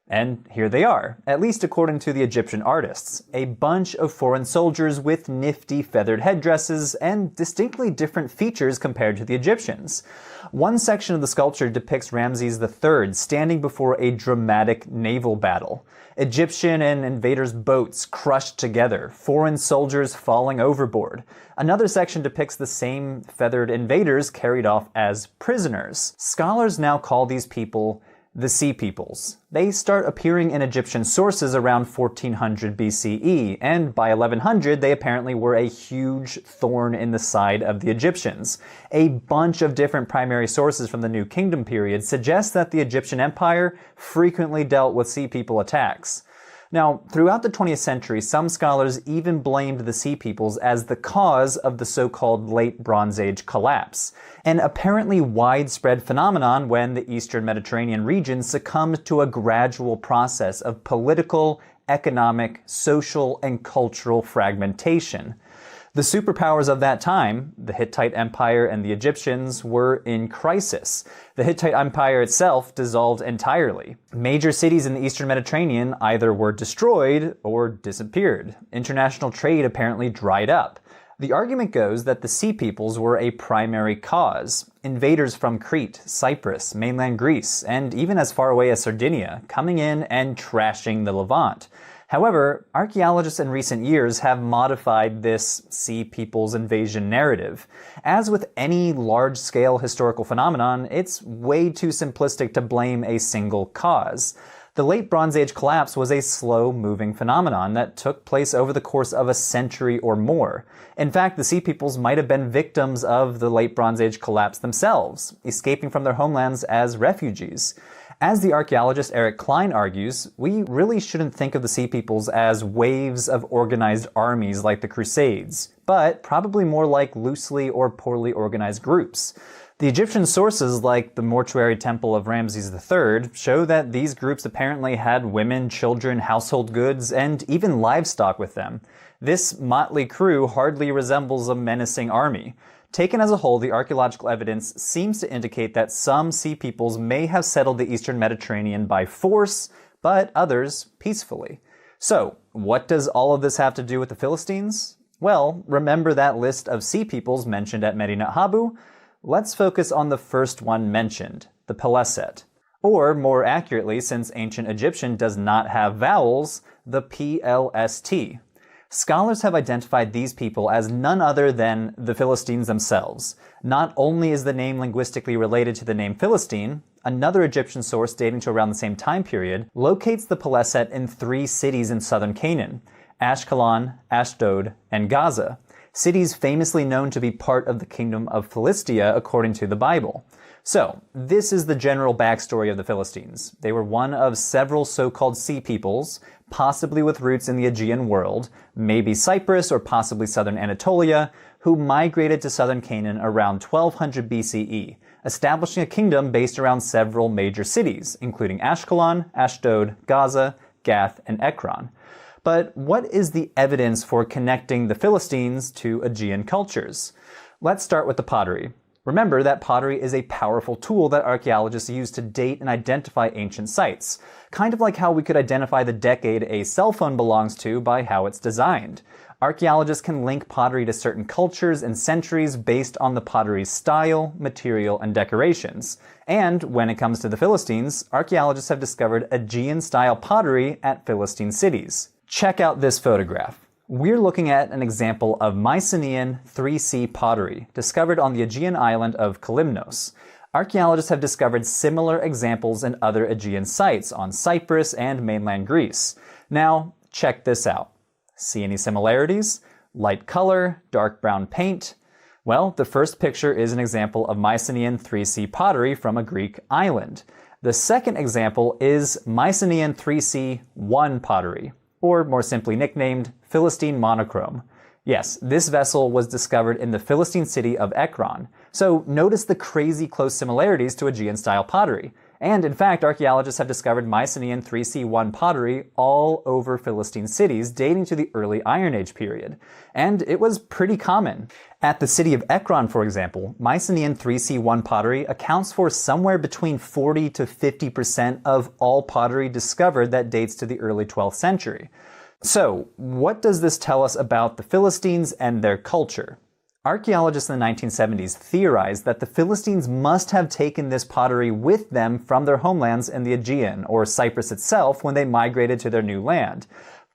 And here they are, at least according to the Egyptian artists. A bunch of foreign soldiers with nifty feathered headdresses and distinctly different features compared to the Egyptians. One section of the sculpture depicts Ramses III standing before a dramatic naval battle. Egyptian and invaders' boats crushed together, foreign soldiers falling overboard. Another section depicts the same feathered invaders carried off as prisoners. Scholars now call these people the Sea Peoples. They start appearing in Egyptian sources around 1400 BCE, and by 1100 they apparently were a huge thorn in the side of the Egyptians. A bunch of different primary sources from the New Kingdom period suggest that the Egyptian Empire frequently dealt with Sea People attacks. Now, throughout the 20th century, some scholars even blamed the Sea Peoples as the cause of the so-called Late Bronze Age collapse, an apparently widespread phenomenon when the Eastern Mediterranean region succumbed to a gradual process of political, economic, social, and cultural fragmentation. The superpowers of that time, the Hittite Empire and the Egyptians, were in crisis. The Hittite Empire itself dissolved entirely. Major cities in the Eastern Mediterranean either were destroyed or disappeared. International trade apparently dried up. The argument goes that the Sea Peoples were a primary cause. Invaders from Crete, Cyprus, mainland Greece, and even as far away as Sardinia, coming in and trashing the Levant. However, archaeologists in recent years have modified this Sea Peoples invasion narrative. As with any large-scale historical phenomenon, it's way too simplistic to blame a single cause. The Late Bronze Age collapse was a slow-moving phenomenon that took place over the course of a century or more. In fact, the Sea Peoples might have been victims of the Late Bronze Age collapse themselves, escaping from their homelands as refugees. As the archaeologist Eric Klein argues, we really shouldn't think of the Sea Peoples as waves of organized armies like the Crusades, but probably more like loosely or poorly organized groups. The Egyptian sources, like the mortuary temple of Ramses III, show that these groups apparently had women, children, household goods, and even livestock with them. This motley crew hardly resembles a menacing army. Taken as a whole, the archaeological evidence seems to indicate that some Sea Peoples may have settled the Eastern Mediterranean by force, but others peacefully. So, what does all of this have to do with the Philistines? Well, remember that list of Sea Peoples mentioned at Medinet Habu? Let's focus on the first one mentioned, the Peleset. Or, more accurately, since ancient Egyptian does not have vowels, the PLST. Scholars have identified these people as none other than the Philistines themselves. Not only is the name linguistically related to the name Philistine, another Egyptian source dating to around the same time period locates the Peleset in 3 cities in southern Canaan: Ashkelon, Ashdod, and Gaza, cities famously known to be part of the kingdom of Philistia according to the Bible. So, this is the general backstory of the Philistines. They were one of several so-called Sea Peoples, possibly with roots in the Aegean world, maybe Cyprus or possibly southern Anatolia, who migrated to southern Canaan around 1200 BCE, establishing a kingdom based around several major cities, including Ashkelon, Ashdod, Gaza, Gath, and Ekron. But what is the evidence for connecting the Philistines to Aegean cultures? Let's start with the pottery. Remember that pottery is a powerful tool that archaeologists use to date and identify ancient sites, kind of like how we could identify the decade a cell phone belongs to by how it's designed. Archaeologists can link pottery to certain cultures and centuries based on the pottery's style, material, and decorations. And when it comes to the Philistines, archaeologists have discovered Aegean-style pottery at Philistine cities. Check out this photograph. We're looking at an example of Mycenaean 3C pottery, discovered on the Aegean island of Kalymnos. Archaeologists have discovered similar examples in other Aegean sites on Cyprus and mainland Greece. Now, check this out. See any similarities? Light color, dark brown paint? Well, the first picture is an example of Mycenaean 3C pottery from a Greek island. The second example is Mycenaean 3C1 pottery, or more simply nicknamed Philistine monochrome. Yes, this vessel was discovered in the Philistine city of Ekron, so notice the crazy close similarities to Aegean-style pottery. And in fact, archaeologists have discovered Mycenaean 3C1 pottery all over Philistine cities dating to the early Iron Age period. And it was pretty common. At the city of Ekron, for example, Mycenaean 3C1 pottery accounts for somewhere between 40 to 50% of all pottery discovered that dates to the early 12th century. So, what does this tell us about the Philistines and their culture? Archaeologists in the 1970s theorized that the Philistines must have taken this pottery with them from their homelands in the Aegean, or Cyprus itself, when they migrated to their new land.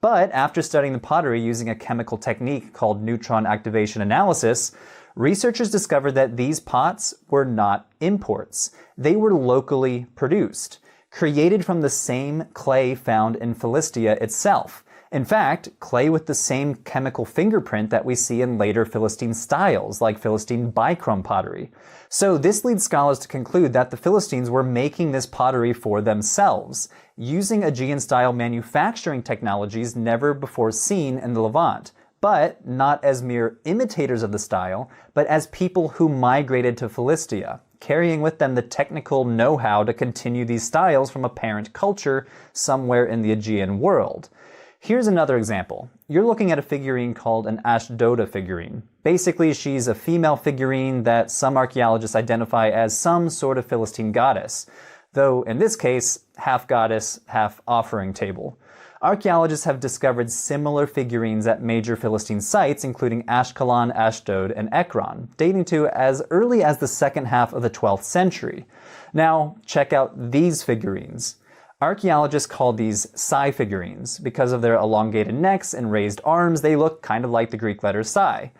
But after studying the pottery using a chemical technique called neutron activation analysis, researchers discovered that these pots were not imports. They were locally produced, created from the same clay found in Philistia itself. In fact, clay with the same chemical fingerprint that we see in later Philistine styles, like Philistine bichrome pottery. So this leads scholars to conclude that the Philistines were making this pottery for themselves, using Aegean-style manufacturing technologies never before seen in the Levant, but not as mere imitators of the style, but as people who migrated to Philistia, carrying with them the technical know-how to continue these styles from a parent culture somewhere in the Aegean world. Here's another example. You're looking at a figurine called an Ashdoda figurine. Basically, she's a female figurine that some archaeologists identify as some sort of Philistine goddess, though in this case, half goddess, half offering table. Archaeologists have discovered similar figurines at major Philistine sites, including Ashkelon, Ashdod, and Ekron, dating to as early as the second half of the 12th century. Now, check out these figurines. Archaeologists call these psi figurines. Because of their elongated necks and raised arms, they look kind of like the Greek letter psi.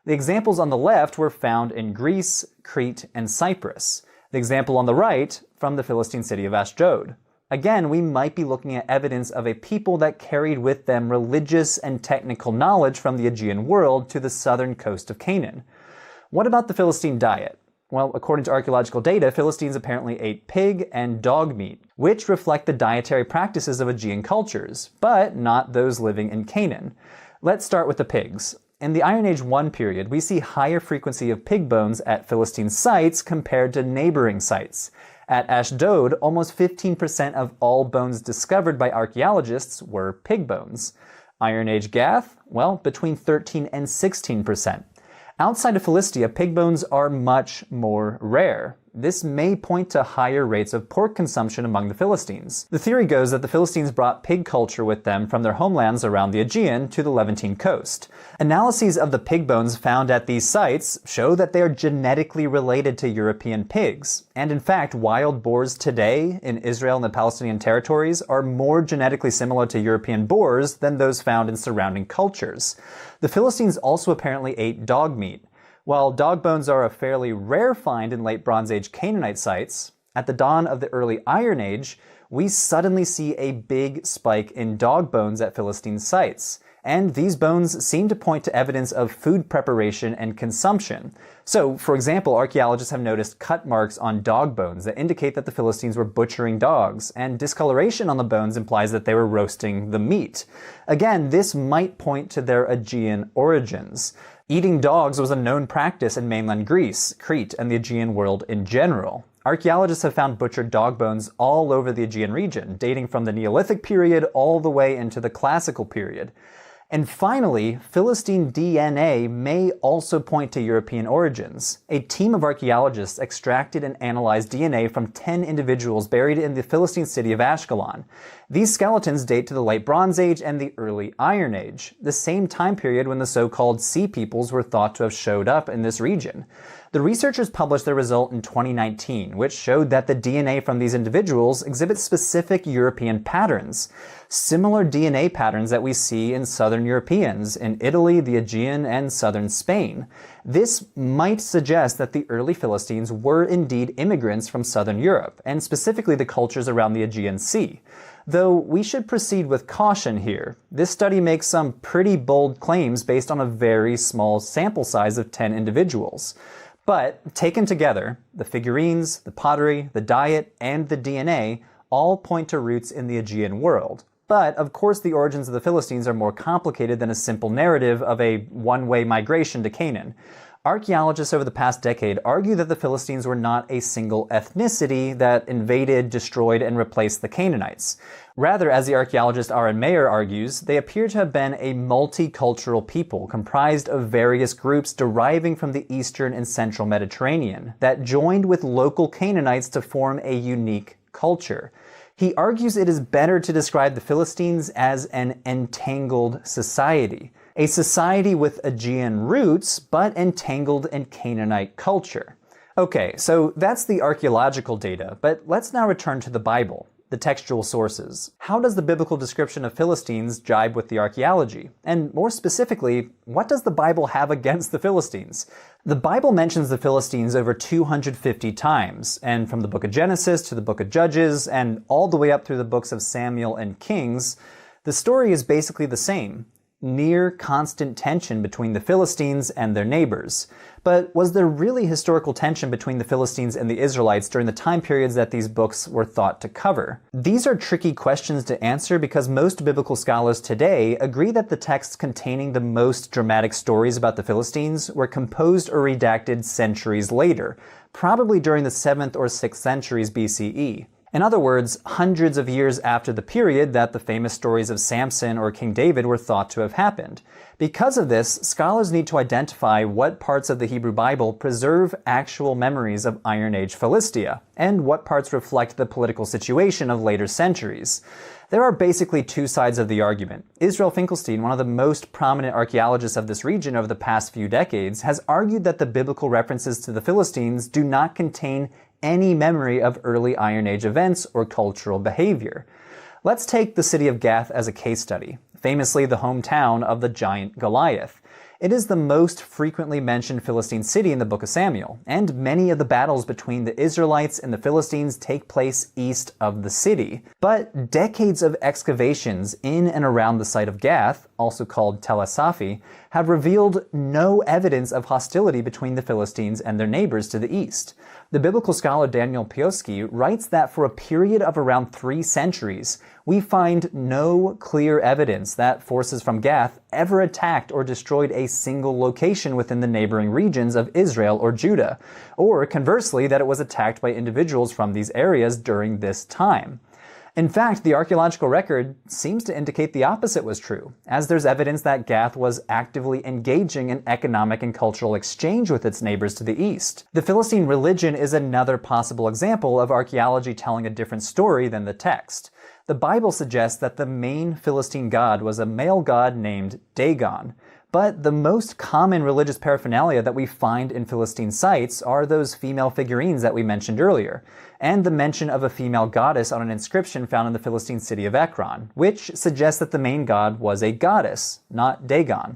The examples on the left were found in Greece, Crete, and Cyprus. The example on the right from the Philistine city of Ashdod. Again, we might be looking at evidence of a people that carried with them religious and technical knowledge from the Aegean world to the southern coast of Canaan. What about the Philistine diet? Well, according to archaeological data, Philistines apparently ate pig and dog meat, which reflect the dietary practices of Aegean cultures, but not those living in Canaan. Let's start with the pigs. In the Iron Age 1 period, we see higher frequency of pig bones at Philistine sites compared to neighboring sites. At Ashdod, almost 15% of all bones discovered by archaeologists were pig bones. Iron Age Gath? Well, between 13 and 16%. Outside of Philistia, pig bones are much more rare. This may point to higher rates of pork consumption among the Philistines. The theory goes that the Philistines brought pig culture with them from their homelands around the Aegean to the Levantine coast. Analyses of the pig bones found at these sites show that they are genetically related to European pigs. And in fact, wild boars today in Israel and the Palestinian territories are more genetically similar to European boars than those found in surrounding cultures. The Philistines also apparently ate dog meat. While dog bones are a fairly rare find in late Bronze Age Canaanite sites, at the dawn of the early Iron Age, we suddenly see a big spike in dog bones at Philistine sites. And these bones seem to point to evidence of food preparation and consumption. So, for example, archaeologists have noticed cut marks on dog bones that indicate that the Philistines were butchering dogs, and discoloration on the bones implies that they were roasting the meat. Again, this might point to their Aegean origins. Eating dogs was a known practice in mainland Greece, Crete, and the Aegean world in general. Archaeologists have found butchered dog bones all over the Aegean region, dating from the Neolithic period all the way into the Classical period. And finally, Philistine DNA may also point to European origins. A team of archaeologists extracted and analyzed DNA from 10 individuals buried in the Philistine city of Ashkelon. These skeletons date to the late Bronze Age and the early Iron Age, the same time period when the so-called Sea Peoples were thought to have showed up in this region. The researchers published their result in 2019, which showed that the DNA from these individuals exhibits specific European patterns, similar DNA patterns that we see in southern Europeans, in Italy, the Aegean, and southern Spain. This might suggest that the early Philistines were indeed immigrants from southern Europe, and specifically the cultures around the Aegean Sea. Though we should proceed with caution here. This study makes some pretty bold claims based on a very small sample size of 10 individuals. But taken together, the figurines, the pottery, the diet, and the DNA all point to roots in the Aegean world. But of course the origins of the Philistines are more complicated than a simple narrative of a one-way migration to Canaan. Archaeologists over the past decade argue that the Philistines were not a single ethnicity that invaded, destroyed, and replaced the Canaanites. Rather, as the archaeologist Aaron Mayer argues, they appear to have been a multicultural people comprised of various groups deriving from the eastern and central Mediterranean that joined with local Canaanites to form a unique culture. He argues it is better to describe the Philistines as an entangled society, a society with Aegean roots but entangled in Canaanite culture. Okay, so that's the archaeological data, but let's now return to the Bible. The textual sources. How does the biblical description of Philistines jibe with the archaeology? And more specifically, what does the Bible have against the Philistines? The Bible mentions the Philistines over 250 times, and from the book of Genesis to the book of Judges, and all the way up through the books of Samuel and Kings, the story is basically the same. Near constant tension between the Philistines and their neighbors. But was there really historical tension between the Philistines and the Israelites during the time periods that these books were thought to cover? These are tricky questions to answer because most biblical scholars today agree that the texts containing the most dramatic stories about the Philistines were composed or redacted centuries later, probably during the 7th or 6th centuries BCE. In other words, hundreds of years after the period that the famous stories of Samson or King David were thought to have happened. Because of this, scholars need to identify what parts of the Hebrew Bible preserve actual memories of Iron Age Philistia, and what parts reflect the political situation of later centuries. There are basically two sides of the argument. Israel Finkelstein, one of the most prominent archaeologists of this region over the past few decades, has argued that the biblical references to the Philistines do not contain any memory of early Iron Age events or cultural behavior. Let's take the city of Gath as a case study, famously the hometown of the giant Goliath. It is the most frequently mentioned Philistine city in the book of Samuel, and many of the battles between the Israelites and the Philistines take place east of the city. But decades of excavations in and around the site of Gath, also called Tel Asafi, have revealed no evidence of hostility between the Philistines and their neighbors to the east. The biblical scholar Daniel Pioski writes that for a period of around 3 centuries, we find no clear evidence that forces from Gath ever attacked or destroyed a single location within the neighboring regions of Israel or Judah, or conversely, that it was attacked by individuals from these areas during this time. In fact, the archaeological record seems to indicate the opposite was true, as there's evidence that Gath was actively engaging in economic and cultural exchange with its neighbors to the east. The Philistine religion is another possible example of archaeology telling a different story than the text. The Bible suggests that the main Philistine god was a male god named Dagon. But the most common religious paraphernalia that we find in Philistine sites are those female figurines that we mentioned earlier, and the mention of a female goddess on an inscription found in the Philistine city of Ekron, which suggests that the main god was a goddess, not Dagon.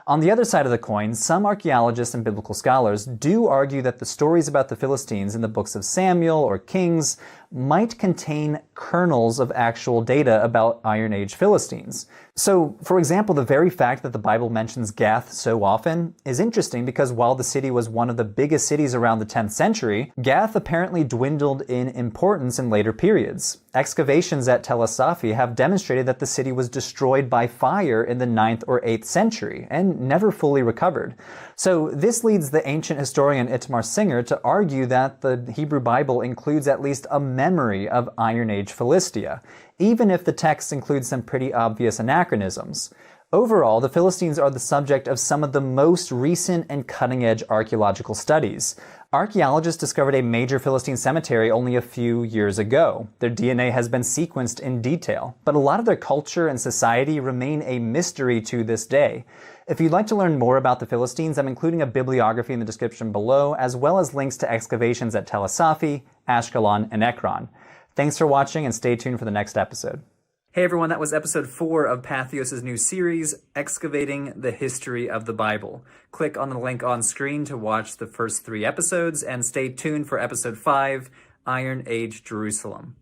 On the other side of the coin, some archaeologists and biblical scholars do argue that the stories about the Philistines in the books of Samuel or Kings might contain kernels of actual data about Iron Age Philistines. So, for example, the very fact that the Bible mentions Gath so often is interesting because while the city was one of the biggest cities around the 10th century, Gath apparently dwindled in importance in later periods. Excavations at Tel Asafi have demonstrated that the city was destroyed by fire in the 9th or 8th century and never fully recovered. So this leads the ancient historian Itamar Singer to argue that the Hebrew Bible includes at least a memory of Iron Age Philistia, even if the text includes some pretty obvious anachronisms. Overall, the Philistines are the subject of some of the most recent and cutting-edge archaeological studies. Archaeologists discovered a major Philistine cemetery only a few years ago. Their DNA has been sequenced in detail, but a lot of their culture and society remain a mystery to this day. If you'd like to learn more about the Philistines, I'm including a bibliography in the description below, as well as links to excavations at Tel Asafi, Ashkelon, and Ekron. Thanks for watching, and stay tuned for the next episode. Hey everyone, that was episode 4 of Patheos' new series, Excavating the History of the Bible. Click on the link on screen to watch the first 3 episodes, and stay tuned for episode 5, Iron Age Jerusalem.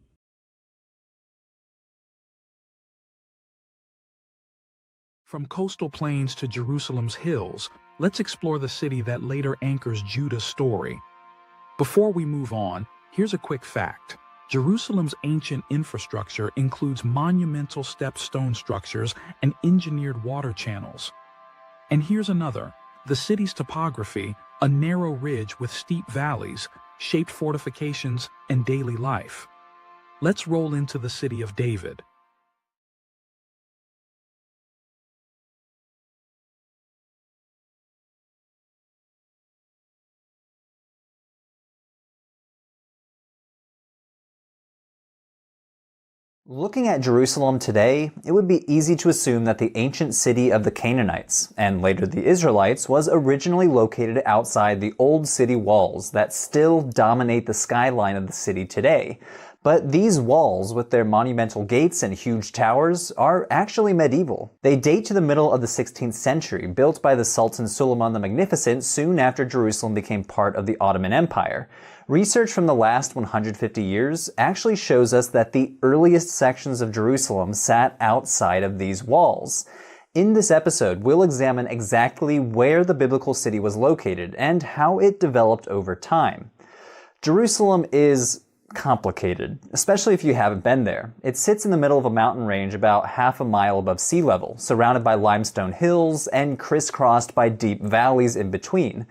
From coastal plains to Jerusalem's hills, let's explore the city that later anchors Judah's story. Before we move on, here's a quick fact. Jerusalem's ancient infrastructure includes monumental stepped stone structures and engineered water channels. And here's another. The city's topography, a narrow ridge with steep valleys, shaped fortifications, and daily life. Let's roll into the city of David. Looking at Jerusalem today, it would be easy to assume that the ancient city of the Canaanites, and later the Israelites, was originally located outside the old city walls that still dominate the skyline of the city today. But these walls, with their monumental gates and huge towers, are actually medieval. They date to the middle of the 16th century, built by the Sultan Suleiman the Magnificent soon after Jerusalem became part of the Ottoman Empire. Research from the last 150 years actually shows us that the earliest sections of Jerusalem sat outside of these walls. In this episode, we'll examine exactly where the biblical city was located and how it developed over time. Jerusalem is complicated, especially if you haven't been there. It sits in the middle of a mountain range about half a mile above sea level, surrounded by limestone hills and crisscrossed by deep valleys in between.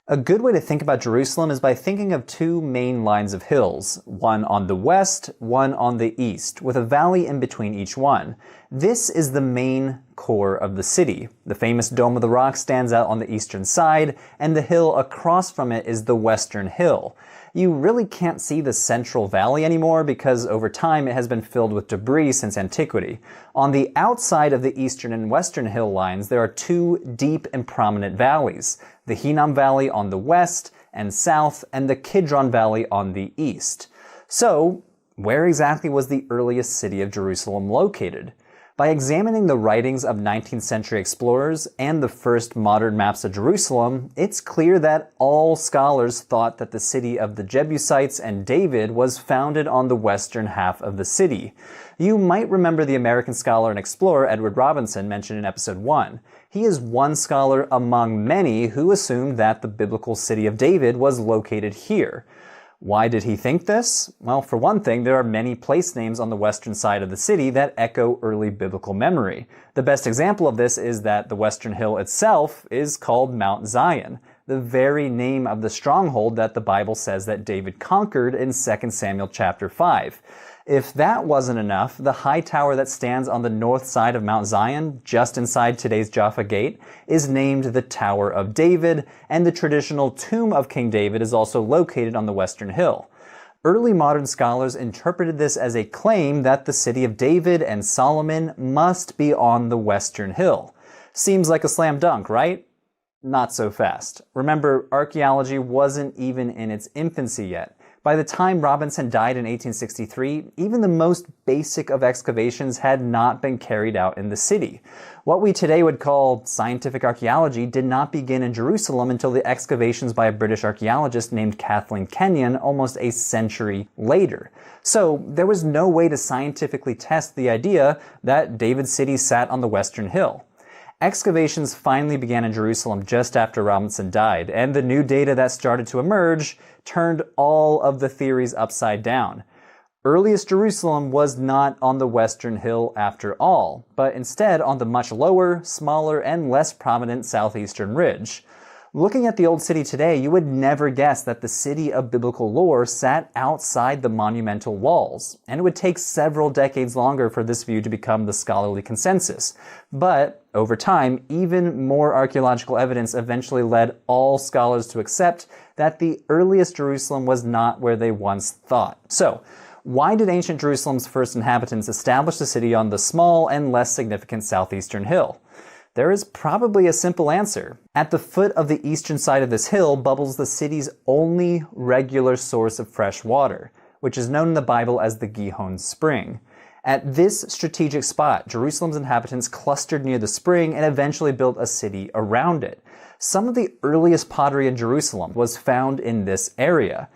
A good way to think about Jerusalem is by thinking of two main lines of hills, one on the west, one on the east, with a valley in between each one. This is the main core of the city. The famous Dome of the Rock stands out on the eastern side, and the hill across from it is the Western Hill. You really can't see the central valley anymore because over time it has been filled with debris since antiquity. On the outside of the eastern and western hill lines, there are two deep and prominent valleys, the Hinnom Valley on the west and south, and the Kidron Valley on the east. So, where exactly was the earliest city of Jerusalem located? By examining the writings of 19th century explorers and the first modern maps of Jerusalem, it's clear that all scholars thought that the city of the Jebusites and David was founded on the western half of the city. You might remember the American scholar and explorer Edward Robinson mentioned in episode 1. He is one scholar among many who assumed that the biblical city of David was located here. Why did he think this? Well, for one thing, there are many place names on the western side of the city that echo early biblical memory. The best example of this is that the Western Hill itself is called Mount Zion, the very name of the stronghold that the Bible says that David conquered in 2 Samuel chapter 5. If that wasn't enough, the high tower that stands on the north side of Mount Zion, just inside today's Jaffa Gate, is named the Tower of David, and the traditional tomb of King David is also located on the Western Hill. Early modern scholars interpreted this as a claim that the city of David and Solomon must be on the Western Hill. Seems like a slam dunk, right? Not so fast. Remember, archaeology wasn't even in its infancy yet. By the time Robinson died in 1863, even the most basic of excavations had not been carried out in the city. What we today would call scientific archaeology did not begin in Jerusalem until the excavations by a British archaeologist named Kathleen Kenyon almost a century later. So there was no way to scientifically test the idea that David's city sat on the Western Hill. Excavations finally began in Jerusalem just after Robinson died, and the new data that started to emerge turned all of the theories upside down. Earliest Jerusalem was not on the Western Hill after all, but instead on the much lower, smaller, and less prominent southeastern ridge. Looking at the old city today, you would never guess that the city of biblical lore sat outside the monumental walls, and it would take several decades longer for this view to become the scholarly consensus. But over time, even more archaeological evidence eventually led all scholars to accept that the earliest Jerusalem was not where they once thought. So, why did ancient Jerusalem's first inhabitants establish the city on the small and less significant southeastern hill? There is probably a simple answer. At the foot of the eastern side of this hill bubbles the city's only regular source of fresh water, which is known in the Bible as the Gihon Spring. At this strategic spot, Jerusalem's inhabitants clustered near the spring and eventually built a city around it. Some of the earliest pottery in Jerusalem was found in this area.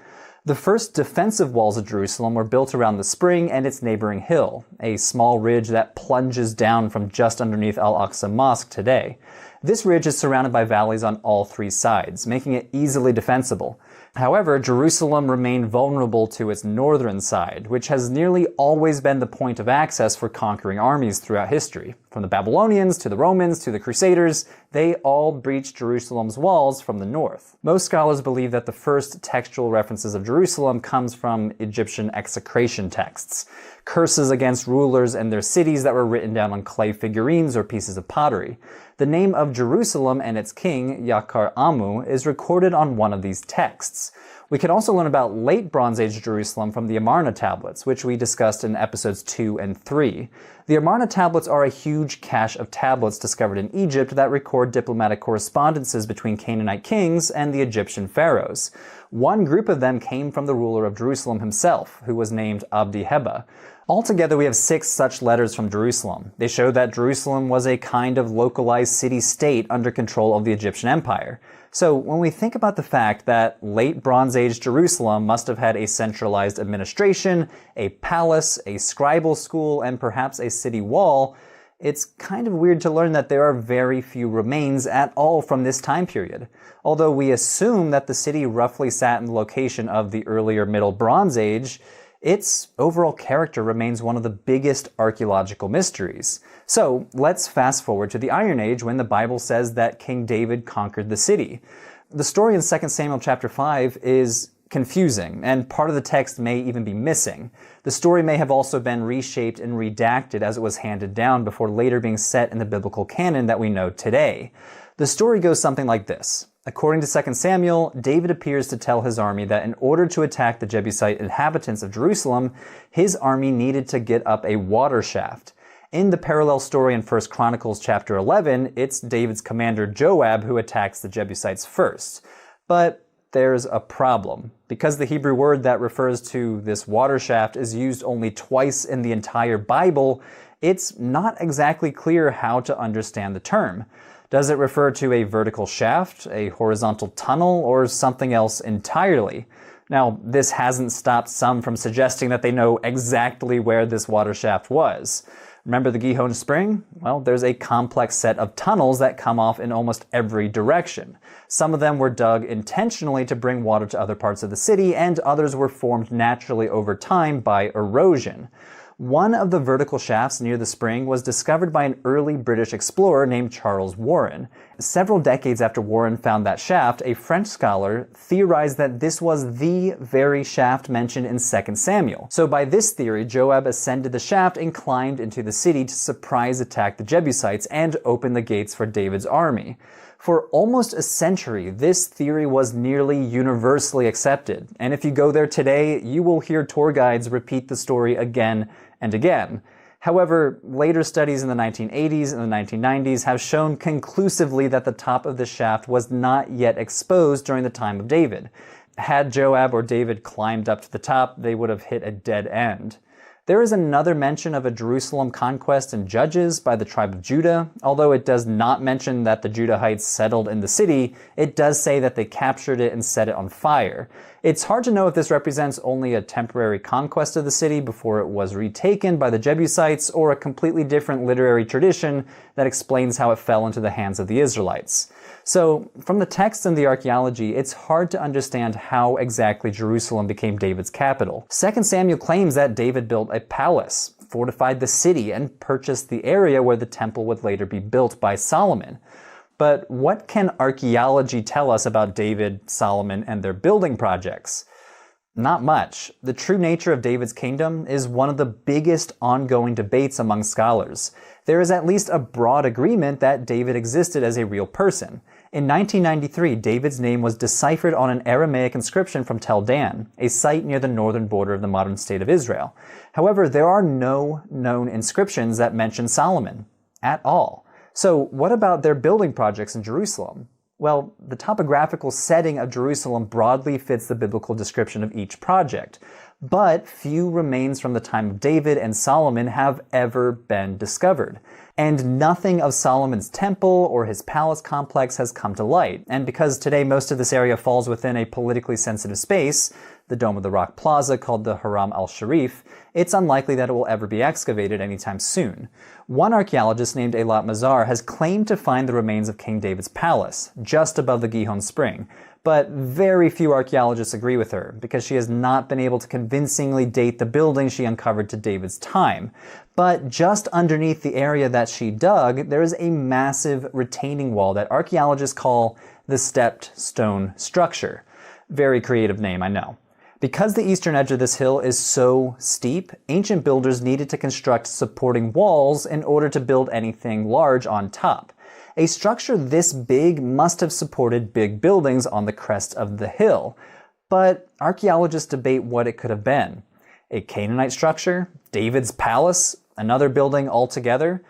The first defensive walls of Jerusalem were built around the spring and its neighboring hill, a small ridge that plunges down from just underneath Al-Aqsa Mosque today. This ridge is surrounded by valleys on all three sides, making it easily defensible. However, Jerusalem remained vulnerable to its northern side, which has nearly always been the point of access for conquering armies throughout history. From the Babylonians to the Romans to the Crusaders, they all breached Jerusalem's walls from the north. Most scholars believe that the first textual references of Jerusalem comes from Egyptian execration texts, curses against rulers and their cities that were written down on clay figurines or pieces of pottery. The name of Jerusalem and its king, Yakar Amu, is recorded on one of these texts. We can also learn about late Bronze Age Jerusalem from the Amarna tablets, which we discussed in episodes 2 and 3. The Amarna tablets are a huge cache of tablets discovered in Egypt that record diplomatic correspondences between Canaanite kings and the Egyptian pharaohs. One group of them came from the ruler of Jerusalem himself, who was named Abdi Heba. Altogether, we have 6 such letters from Jerusalem. They show that Jerusalem was a kind of localized city-state under control of the Egyptian Empire. So when we think about the fact that late Bronze Age Jerusalem must have had a centralized administration, a palace, a scribal school, and perhaps a city wall, it's kind of weird to learn that there are very few remains at all from this time period. Although we assume that the city roughly sat in the location of the earlier Middle Bronze Age, its overall character remains one of the biggest archaeological mysteries. So let's fast forward to the Iron Age when the Bible says that King David conquered the city. The story in 2 Samuel chapter 5 is confusing, and part of the text may even be missing. The story may have also been reshaped and redacted as it was handed down before later being set in the biblical canon that we know today. The story goes something like this. According to 2 Samuel, David appears to tell his army that in order to attack the Jebusite inhabitants of Jerusalem, his army needed to get up a water shaft. In the parallel story in 1 Chronicles chapter 11, it's David's commander Joab who attacks the Jebusites first. But there's a problem. Because the Hebrew word that refers to this water shaft is used only twice in the entire Bible, it's not exactly clear how to understand the term. Does it refer to a vertical shaft, a horizontal tunnel, or something else entirely? Now, this hasn't stopped some from suggesting that they know exactly where this water shaft was. Remember the Gihon Spring? Well, there's a complex set of tunnels that come off in almost every direction. Some of them were dug intentionally to bring water to other parts of the city, and others were formed naturally over time by erosion. One of the vertical shafts near the spring was discovered by an early British explorer named Charles Warren. Several decades after Warren found that shaft, a French scholar theorized that this was the very shaft mentioned in 2 Samuel. So by this theory, Joab ascended the shaft and climbed into the city to surprise attack the Jebusites and open the gates for David's army. For almost a century, this theory was nearly universally accepted. And if you go there today, you will hear tour guides repeat the story again and again. However, later studies in the 1980s and the 1990s have shown conclusively that the top of the shaft was not yet exposed during the time of David. Had Joab or David climbed up to the top, they would have hit a dead end. There is another mention of a Jerusalem conquest in Judges by the tribe of Judah. Although it does not mention that the Judahites settled in the city, it does say that they captured it and set it on fire. It's hard to know if this represents only a temporary conquest of the city before it was retaken by the Jebusites, or a completely different literary tradition that explains how it fell into the hands of the Israelites. So, from the text and the archaeology, it's hard to understand how exactly Jerusalem became David's capital. 2 Samuel claims that David built a palace, fortified the city, and purchased the area where the temple would later be built by Solomon. But what can archaeology tell us about David, Solomon, and their building projects? Not much. The true nature of David's kingdom is one of the biggest ongoing debates among scholars. There is at least a broad agreement that David existed as a real person. In 1993, David's name was deciphered on an Aramaic inscription from Tel Dan, a site near the northern border of the modern state of Israel. However, there are no known inscriptions that mention Solomon at all. So what about their building projects in Jerusalem? Well, the topographical setting of Jerusalem broadly fits the biblical description of each project, but few remains from the time of David and Solomon have ever been discovered. And nothing of Solomon's temple or his palace complex has come to light. And because today most of this area falls within a politically sensitive space, the Dome of the Rock Plaza called the Haram al-Sharif, it's unlikely that it will ever be excavated anytime soon. One archaeologist named Eilat Mazar has claimed to find the remains of King David's palace, just above the Gihon Spring, But very few archaeologists agree with her, because she has not been able to convincingly date the building she uncovered to David's time. But just underneath the area that she dug, there is a massive retaining wall that archaeologists call the stepped stone structure. Very creative name, I know. Because the eastern edge of this hill is so steep, ancient builders needed to construct supporting walls in order to build anything large on top. A structure this big must have supported big buildings on the crest of the hill. But archaeologists debate what it could have been. A Canaanite structure? David's palace? Another building altogether?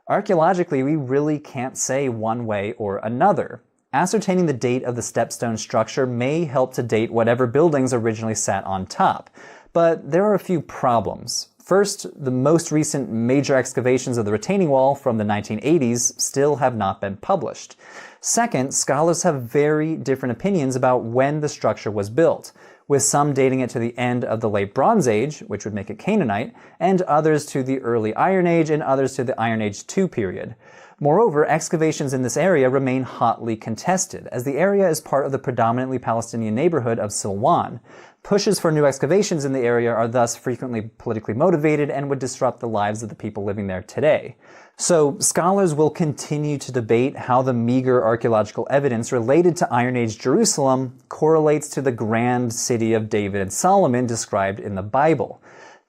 Archaeologically, we really can't say one way or another. Ascertaining the date of the stepstone structure may help to date whatever buildings originally sat on top. But there are a few problems. First, the most recent major excavations of the retaining wall from the 1980s still have not been published. Second, scholars have very different opinions about when the structure was built, with some dating it to the end of the Late Bronze Age, which would make it Canaanite, and others to the early Iron Age and others to the Iron Age II period. Moreover, excavations in this area remain hotly contested, as the area is part of the predominantly Palestinian neighborhood of Silwan. Pushes for new excavations in the area are thus frequently politically motivated and would disrupt the lives of the people living there today. So, scholars will continue to debate how the meager archaeological evidence related to Iron Age Jerusalem correlates to the grand city of David and Solomon described in the Bible.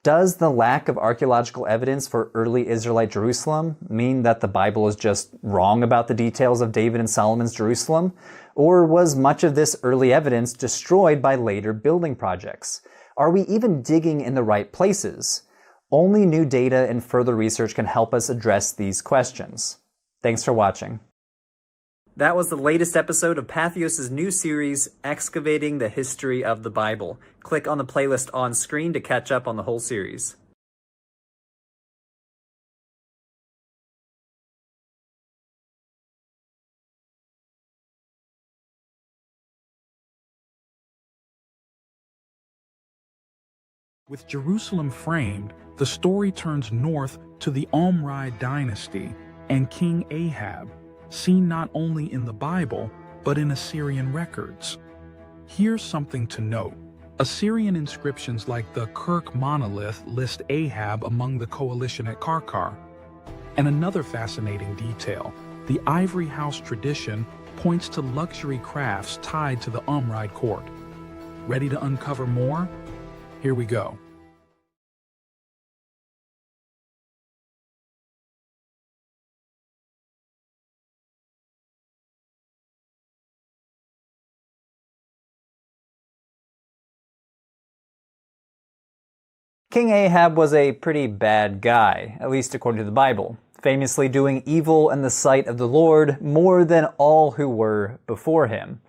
Does the lack of archaeological evidence for early Israelite Jerusalem mean that the Bible is just wrong about the details of David and Solomon's Jerusalem? Or was much of this early evidence destroyed by later building projects? Are we even digging in the right places? Only new data and further research can help us address these questions. Thanks for watching. That was the latest episode of Patheos' new series, Excavating the History of the Bible. Click on the playlist on screen to catch up on the whole series. With Jerusalem framed, the story turns north to the Omride dynasty and King Ahab, seen not only in the Bible, but in Assyrian records. Here's something to note. Assyrian inscriptions like the Kirk monolith list Ahab among the coalition at Karkar. And another fascinating detail, the ivory house tradition points to luxury crafts tied to the Omride court. Ready to uncover more? Here we go. King Ahab was a pretty bad guy, at least according to the Bible, famously doing evil in the sight of the Lord more than all who were before him.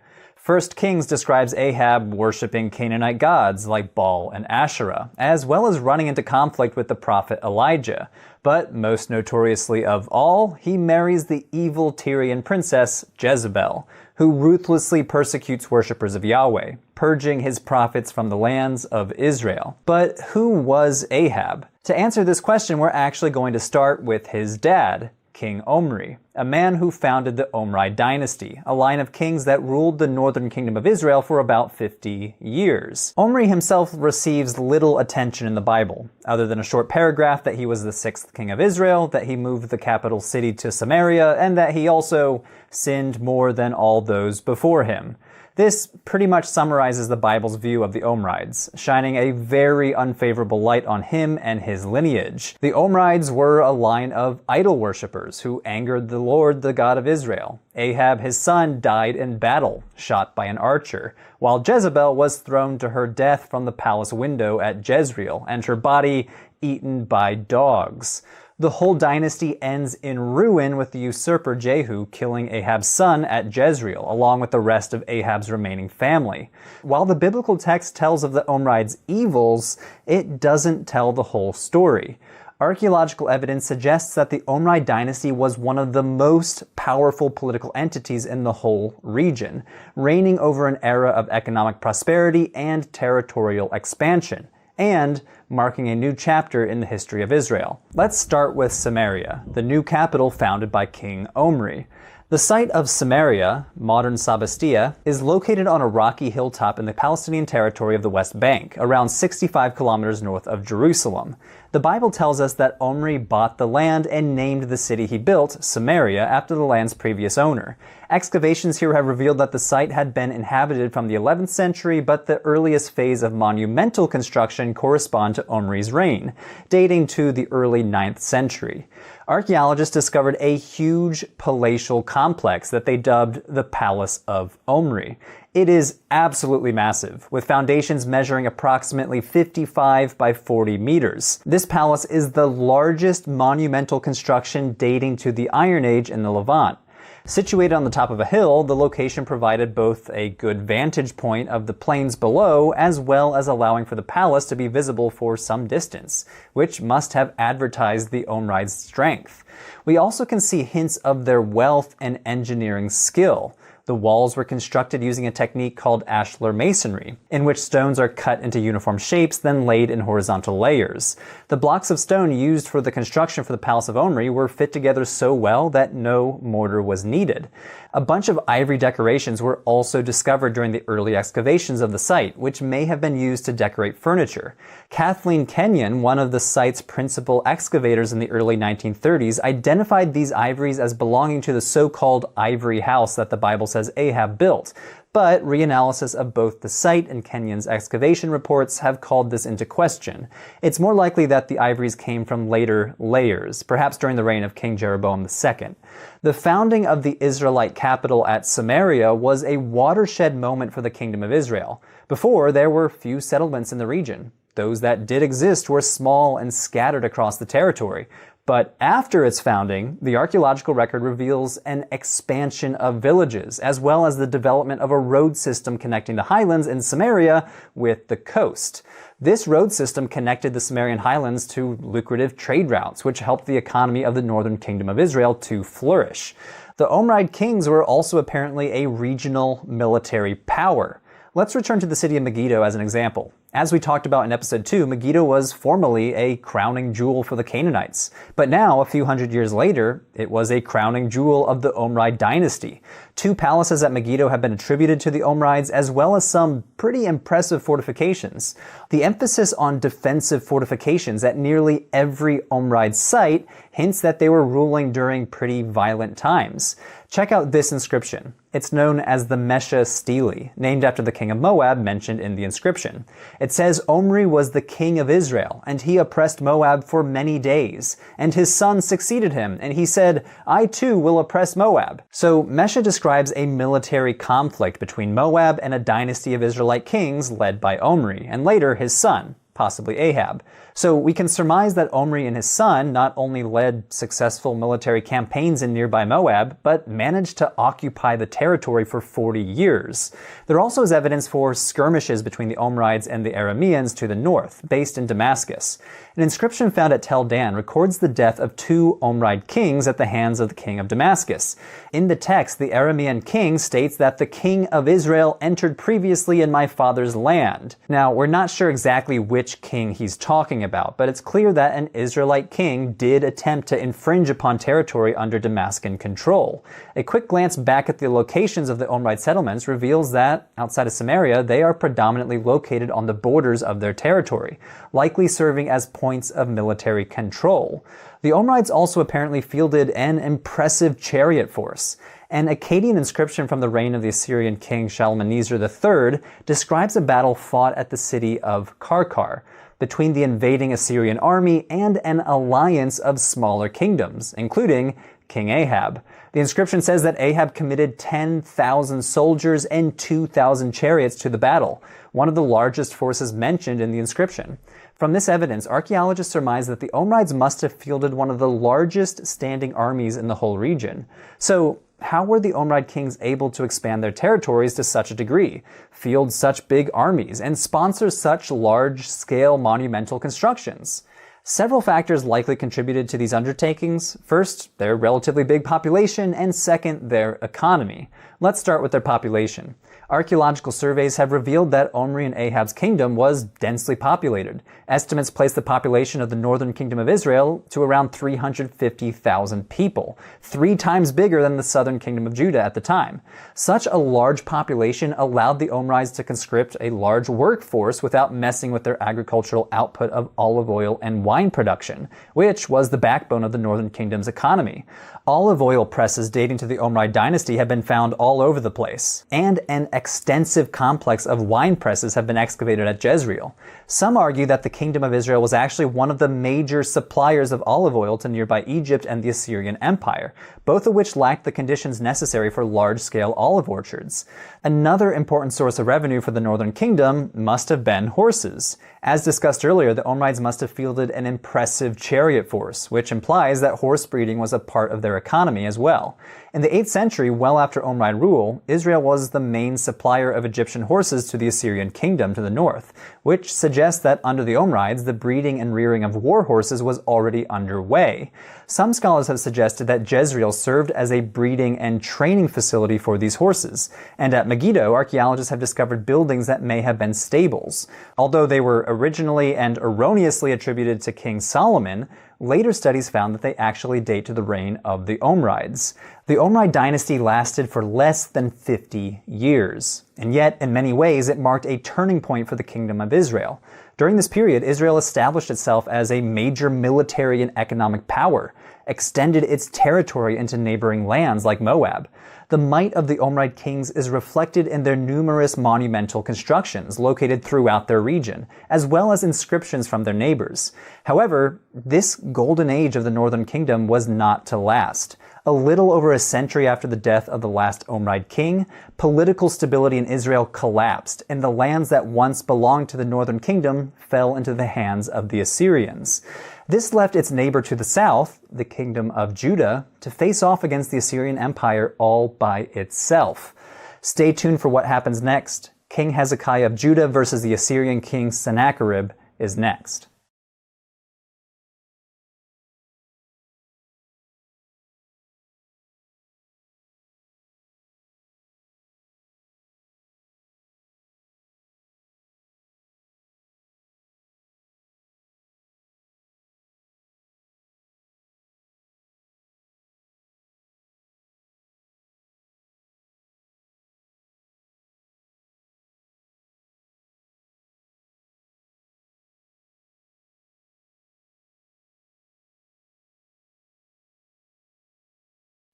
1 Kings describes Ahab worshipping Canaanite gods like Baal and Asherah, as well as running into conflict with the prophet Elijah. But most notoriously of all, he marries the evil Tyrian princess Jezebel, who ruthlessly persecutes worshippers of Yahweh, purging his prophets from the lands of Israel. But who was Ahab? To answer this question, we're actually going to start with his dad, King Omri, a man who founded the Omride dynasty, a line of kings that ruled the northern kingdom of Israel for about 50 years. Omri himself receives little attention in the Bible, other than a short paragraph that he was the 6th king of Israel, that he moved the capital city to Samaria, and that he also sinned more than all those before him. This pretty much summarizes the Bible's view of the Omrides, shining a very unfavorable light on him and his lineage. The Omrides were a line of idol worshippers who angered the Lord, the God of Israel. Ahab, his son, died in battle, shot by an archer, while Jezebel was thrown to her death from the palace window at Jezreel, and her body eaten by dogs. The whole dynasty ends in ruin with the usurper Jehu killing Ahab's son at Jezreel, along with the rest of Ahab's remaining family. While the biblical text tells of the Omrides' evils, it doesn't tell the whole story. Archaeological evidence suggests that the Omride dynasty was one of the most powerful political entities in the whole region, reigning over an era of economic prosperity and territorial expansion, and marking a new chapter in the history of Israel. Let's start with Samaria, the new capital founded by King Omri. The site of Samaria, modern Sabastia, is located on a rocky hilltop in the Palestinian territory of the West Bank, around 65 kilometers north of Jerusalem. The Bible tells us that Omri bought the land and named the city he built, Samaria, after the land's previous owner. Excavations here have revealed that the site had been inhabited from the 11th century, but the earliest phase of monumental construction correspond to Omri's reign, dating to the early 9th century. Archaeologists discovered a huge palatial complex that they dubbed the Palace of Omri. It is absolutely massive, with foundations measuring approximately 55 by 40 meters. This palace is the largest monumental construction dating to the Iron Age in the Levant. Situated on the top of a hill, the location provided both a good vantage point of the plains below, as well as allowing for the palace to be visible for some distance, which must have advertised the Omrides' strength. We also can see hints of their wealth and engineering skill. The walls were constructed using a technique called ashlar masonry, in which stones are cut into uniform shapes, then laid in horizontal layers. The blocks of stone used for the construction for the Palace of Omri were fit together so well that no mortar was needed. A bunch of ivory decorations were also discovered during the early excavations of the site, which may have been used to decorate furniture. Kathleen Kenyon, one of the site's principal excavators in the early 1930s, identified these ivories as belonging to the so-called ivory house that the Bible says Ahab built. But reanalysis of both the site and Kenyon's excavation reports have called this into question. It's more likely that the ivories came from later layers, perhaps during the reign of King Jeroboam II. The founding of the Israelite capital at Samaria was a watershed moment for the Kingdom of Israel. Before, there were few settlements in the region. Those that did exist were small and scattered across the territory. But after its founding, the archaeological record reveals an expansion of villages, as well as the development of a road system connecting the highlands in Samaria with the coast. This road system connected the Samarian highlands to lucrative trade routes, which helped the economy of the northern kingdom of Israel to flourish. The Omride kings were also apparently a regional military power. Let's return to the city of Megiddo as an example. As we talked about in episode 2, Megiddo was formerly a crowning jewel for the Canaanites. But now, a few hundred years later, it was a crowning jewel of the Omride dynasty. 2 palaces at Megiddo have been attributed to the Omrides, as well as some pretty impressive fortifications. The emphasis on defensive fortifications at nearly every Omride site hints that they were ruling during pretty violent times. Check out this inscription. It's known as the Mesha Stele, named after the king of Moab mentioned in the inscription. It says Omri was the king of Israel, and he oppressed Moab for many days. And his son succeeded him, and he said, I too will oppress Moab. So Mesha describes a military conflict between Moab and a dynasty of Israelite kings led by Omri, and later his son, possibly Ahab. So we can surmise that Omri and his son not only led successful military campaigns in nearby Moab, but managed to occupy the territory for 40 years. There also is evidence for skirmishes between the Omrides and the Arameans to the north, based in Damascus. An inscription found at Tel Dan records the death of 2 Omride kings at the hands of the king of Damascus. In the text, the Aramean king states that the king of Israel entered previously in my father's land. Now, we're not sure exactly which king he's talking about, but it's clear that an Israelite king did attempt to infringe upon territory under Damascus control. A quick glance back at the locations of the Omride settlements reveals that, outside of Samaria, they are predominantly located on the borders of their territory, likely serving as points of military control. The Omrides also apparently fielded an impressive chariot force. An Akkadian inscription from the reign of the Assyrian king Shalmaneser III describes a battle fought at the city of Karkar between the invading Assyrian army and an alliance of smaller kingdoms, including King Ahab. The inscription says that Ahab committed 10,000 soldiers and 2,000 chariots to the battle, one of the largest forces mentioned in the inscription. From this evidence, archaeologists surmise that the Omrides must have fielded one of the largest standing armies in the whole region. So, how were the Omride kings able to expand their territories to such a degree, field such big armies, and sponsor such large-scale monumental constructions? Several factors likely contributed to these undertakings. First, their relatively big population, and second, their economy. Let's start with their population. Archaeological surveys have revealed that Omri and Ahab's kingdom was densely populated. Estimates place the population of the northern kingdom of Israel to around 350,000 people, 3 times bigger than the southern kingdom of Judah at the time. Such a large population allowed the Omrides to conscript a large workforce without messing with their agricultural output of olive oil and wine production, which was the backbone of the northern kingdom's economy. Olive oil presses dating to the Omride dynasty have been found all over the place, and an extensive complex of wine presses have been excavated at Jezreel. Some argue that the kingdom of Israel was actually one of the major suppliers of olive oil to nearby Egypt and the Assyrian Empire, both of which lacked the conditions necessary for large-scale olive orchards. Another important source of revenue for the northern kingdom must have been horses. As discussed earlier, the Omrides must have fielded an impressive chariot force, which implies that horse breeding was a part of their economy as well. In the 8th century, well after Omride rule, Israel was the main supplier of Egyptian horses to the Assyrian kingdom to the north, which suggests that under the Omrides, the breeding and rearing of war horses was already underway. Some scholars have suggested that Jezreel served as a breeding and training facility for these horses, and at Megiddo, archaeologists have discovered buildings that may have been stables. Although they were originally and erroneously attributed to King Solomon, later studies found that they actually date to the reign of the Omrides. The Omride dynasty lasted for less than 50 years, and yet in many ways it marked a turning point for the kingdom of Israel. During this period, Israel established itself as a major military and economic power, extended its territory into neighboring lands like Moab. The might of the Omride kings is reflected in their numerous monumental constructions located throughout their region, as well as inscriptions from their neighbors. However, this golden age of the northern kingdom was not to last. A little over a century after the death of the last Omride king, political stability in Israel collapsed, and the lands that once belonged to the northern kingdom fell into the hands of the Assyrians. This left its neighbor to the south, the kingdom of Judah, to face off against the Assyrian Empire all by itself. Stay tuned for what happens next. King Hezekiah of Judah versus the Assyrian king Sennacherib is next.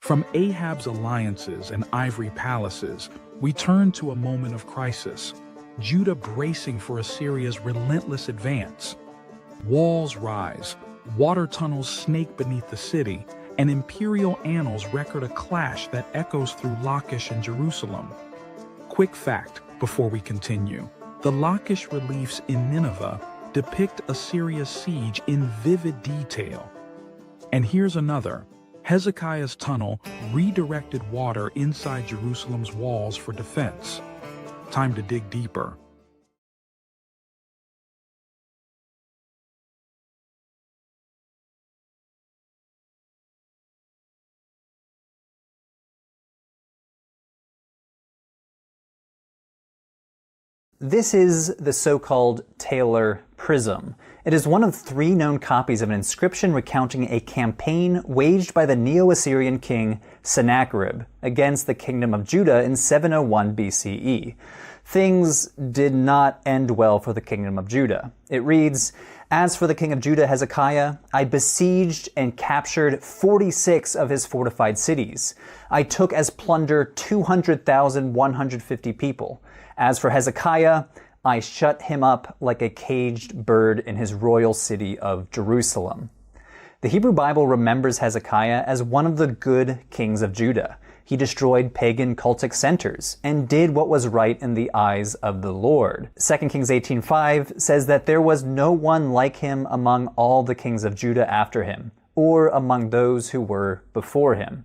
From Ahab's alliances and ivory palaces, we turn to a moment of crisis. Judah bracing for Assyria's relentless advance. Walls rise, water tunnels snake beneath the city, and imperial annals record a clash that echoes through Lachish and Jerusalem. Quick fact before we continue. The Lachish reliefs in Nineveh depict Assyria's siege in vivid detail. And here's another. Hezekiah's tunnel redirected water inside Jerusalem's walls for defense. Time to dig deeper. This is the so-called Taylor Prism. It is one of 3 known copies of an inscription recounting a campaign waged by the Neo-Assyrian king Sennacherib against the kingdom of Judah in 701 BCE. Things did not end well for the kingdom of Judah. It reads, "As for the king of Judah, Hezekiah, I besieged and captured 46 of his fortified cities. I took as plunder 200,150 people. As for Hezekiah, I shut him up like a caged bird in his royal city of Jerusalem." The Hebrew Bible remembers Hezekiah as one of the good kings of Judah. He destroyed pagan cultic centers and did what was right in the eyes of the Lord. 2 Kings 18:5 says that there was no one like him among all the kings of Judah after him, or among those who were before him.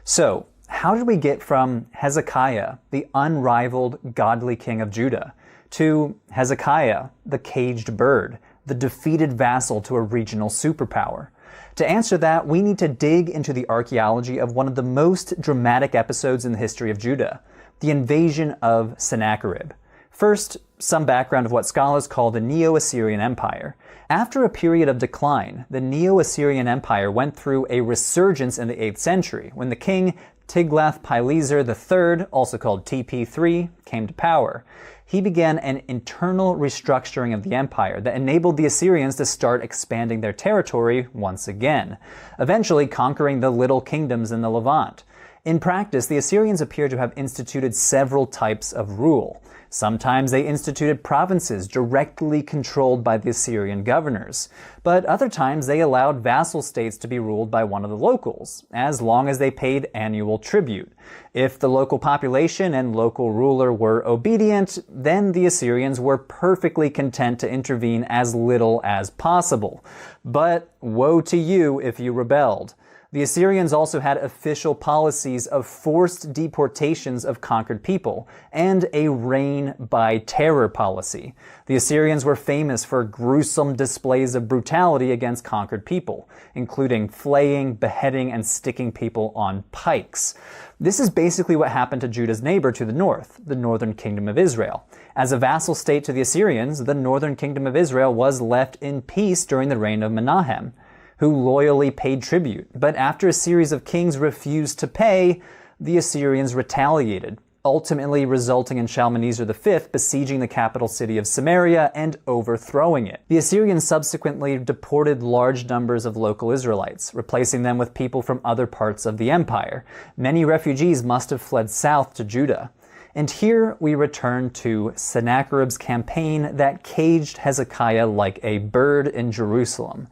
So, how did we get from Hezekiah, the unrivaled godly king of Judah, to Hezekiah, the caged bird, the defeated vassal to a regional superpower? To answer that, we need to dig into the archaeology of one of the most dramatic episodes in the history of Judah, the invasion of Sennacherib. First, some background of what scholars call the Neo-Assyrian Empire. After a period of decline, the Neo-Assyrian Empire went through a resurgence in the 8th century, when the king Tiglath-Pileser III, also called TP3, came to power. He began an internal restructuring of the empire that enabled the Assyrians to start expanding their territory once again, eventually conquering the little kingdoms in the Levant. In practice, the Assyrians appear to have instituted several types of rule. Sometimes they instituted provinces directly controlled by the Assyrian governors, but other times they allowed vassal states to be ruled by one of the locals, as long as they paid annual tribute. If the local population and local ruler were obedient, then the Assyrians were perfectly content to intervene as little as possible. But woe to you if you rebelled. The Assyrians also had official policies of forced deportations of conquered people and a reign by terror policy. The Assyrians were famous for gruesome displays of brutality against conquered people, including flaying, beheading, and sticking people on pikes. This is basically what happened to Judah's neighbor to the north, the northern kingdom of Israel. As a vassal state to the Assyrians, the northern kingdom of Israel was left in peace during the reign of Menahem, who loyally paid tribute. But after a series of kings refused to pay, the Assyrians retaliated, ultimately resulting in Shalmaneser V besieging the capital city of Samaria and overthrowing it. The Assyrians subsequently deported large numbers of local Israelites, replacing them with people from other parts of the empire. Many refugees must have fled south to Judah. And here we return to Sennacherib's campaign that caged Hezekiah like a bird in Jerusalem.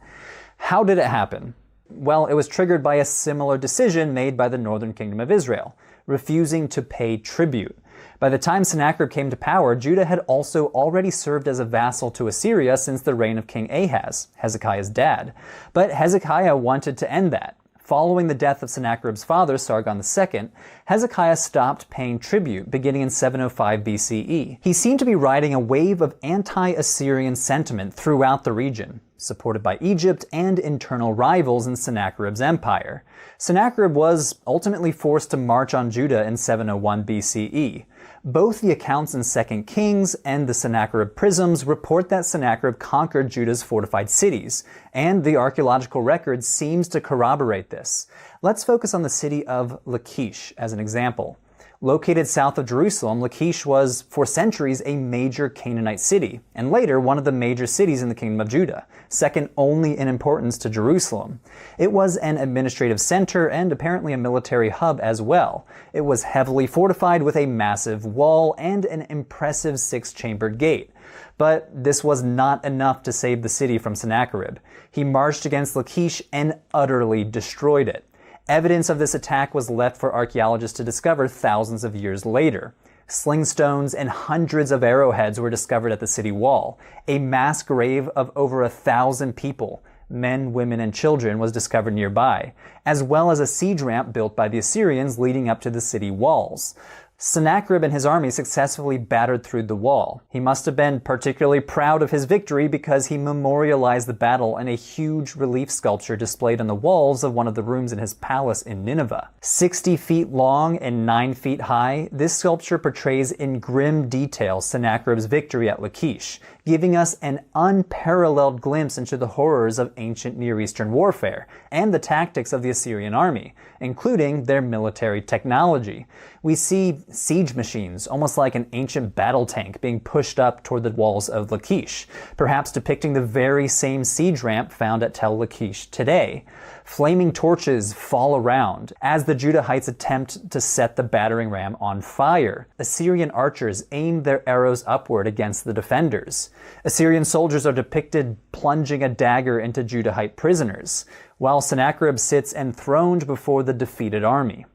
How did it happen? Well, it was triggered by a similar decision made by the northern kingdom of Israel, refusing to pay tribute. By the time Sennacherib came to power, Judah had also already served as a vassal to Assyria since the reign of King Ahaz, Hezekiah's dad. But Hezekiah wanted to end that. Following the death of Sennacherib's father, Sargon II, Hezekiah stopped paying tribute beginning in 705 BCE. He seemed to be riding a wave of anti-Assyrian sentiment throughout the region, supported by Egypt and internal rivals in Sennacherib's empire. Sennacherib was ultimately forced to march on Judah in 701 BCE. Both the accounts in 2 Kings and the Sennacherib prisms report that Sennacherib conquered Judah's fortified cities, and the archaeological record seems to corroborate this. Let's focus on the city of Lachish as an example. Located south of Jerusalem, Lachish was, for centuries, a major Canaanite city, and later one of the major cities in the kingdom of Judah, second only in importance to Jerusalem. It was an administrative center and apparently a military hub as well. It was heavily fortified with a massive wall and an impressive 6-chambered gate. But this was not enough to save the city from Sennacherib. He marched against Lachish and utterly destroyed it. Evidence of this attack was left for archaeologists to discover thousands of years later. Sling stones and hundreds of arrowheads were discovered at the city wall. A mass grave of over 1,000 people, men, women, and children, was discovered nearby, as well as a siege ramp built by the Assyrians leading up to the city walls. Sennacherib and his army successfully battered through the wall. He must have been particularly proud of his victory because he memorialized the battle in a huge relief sculpture displayed on the walls of one of the rooms in his palace in Nineveh. 60 feet long and 9 feet high, this sculpture portrays in grim detail Sennacherib's victory at Lachish, giving us an unparalleled glimpse into the horrors of ancient Near Eastern warfare and the tactics of the Assyrian army, including their military technology. We see siege machines, almost like an ancient battle tank, being pushed up toward the walls of Lachish, perhaps depicting the very same siege ramp found at Tel Lachish today. Flaming torches fall around as the Judahites attempt to set the battering ram on fire. Assyrian archers aim their arrows upward against the defenders. Assyrian soldiers are depicted plunging a dagger into Judahite prisoners, while Sennacherib sits enthroned before the defeated army.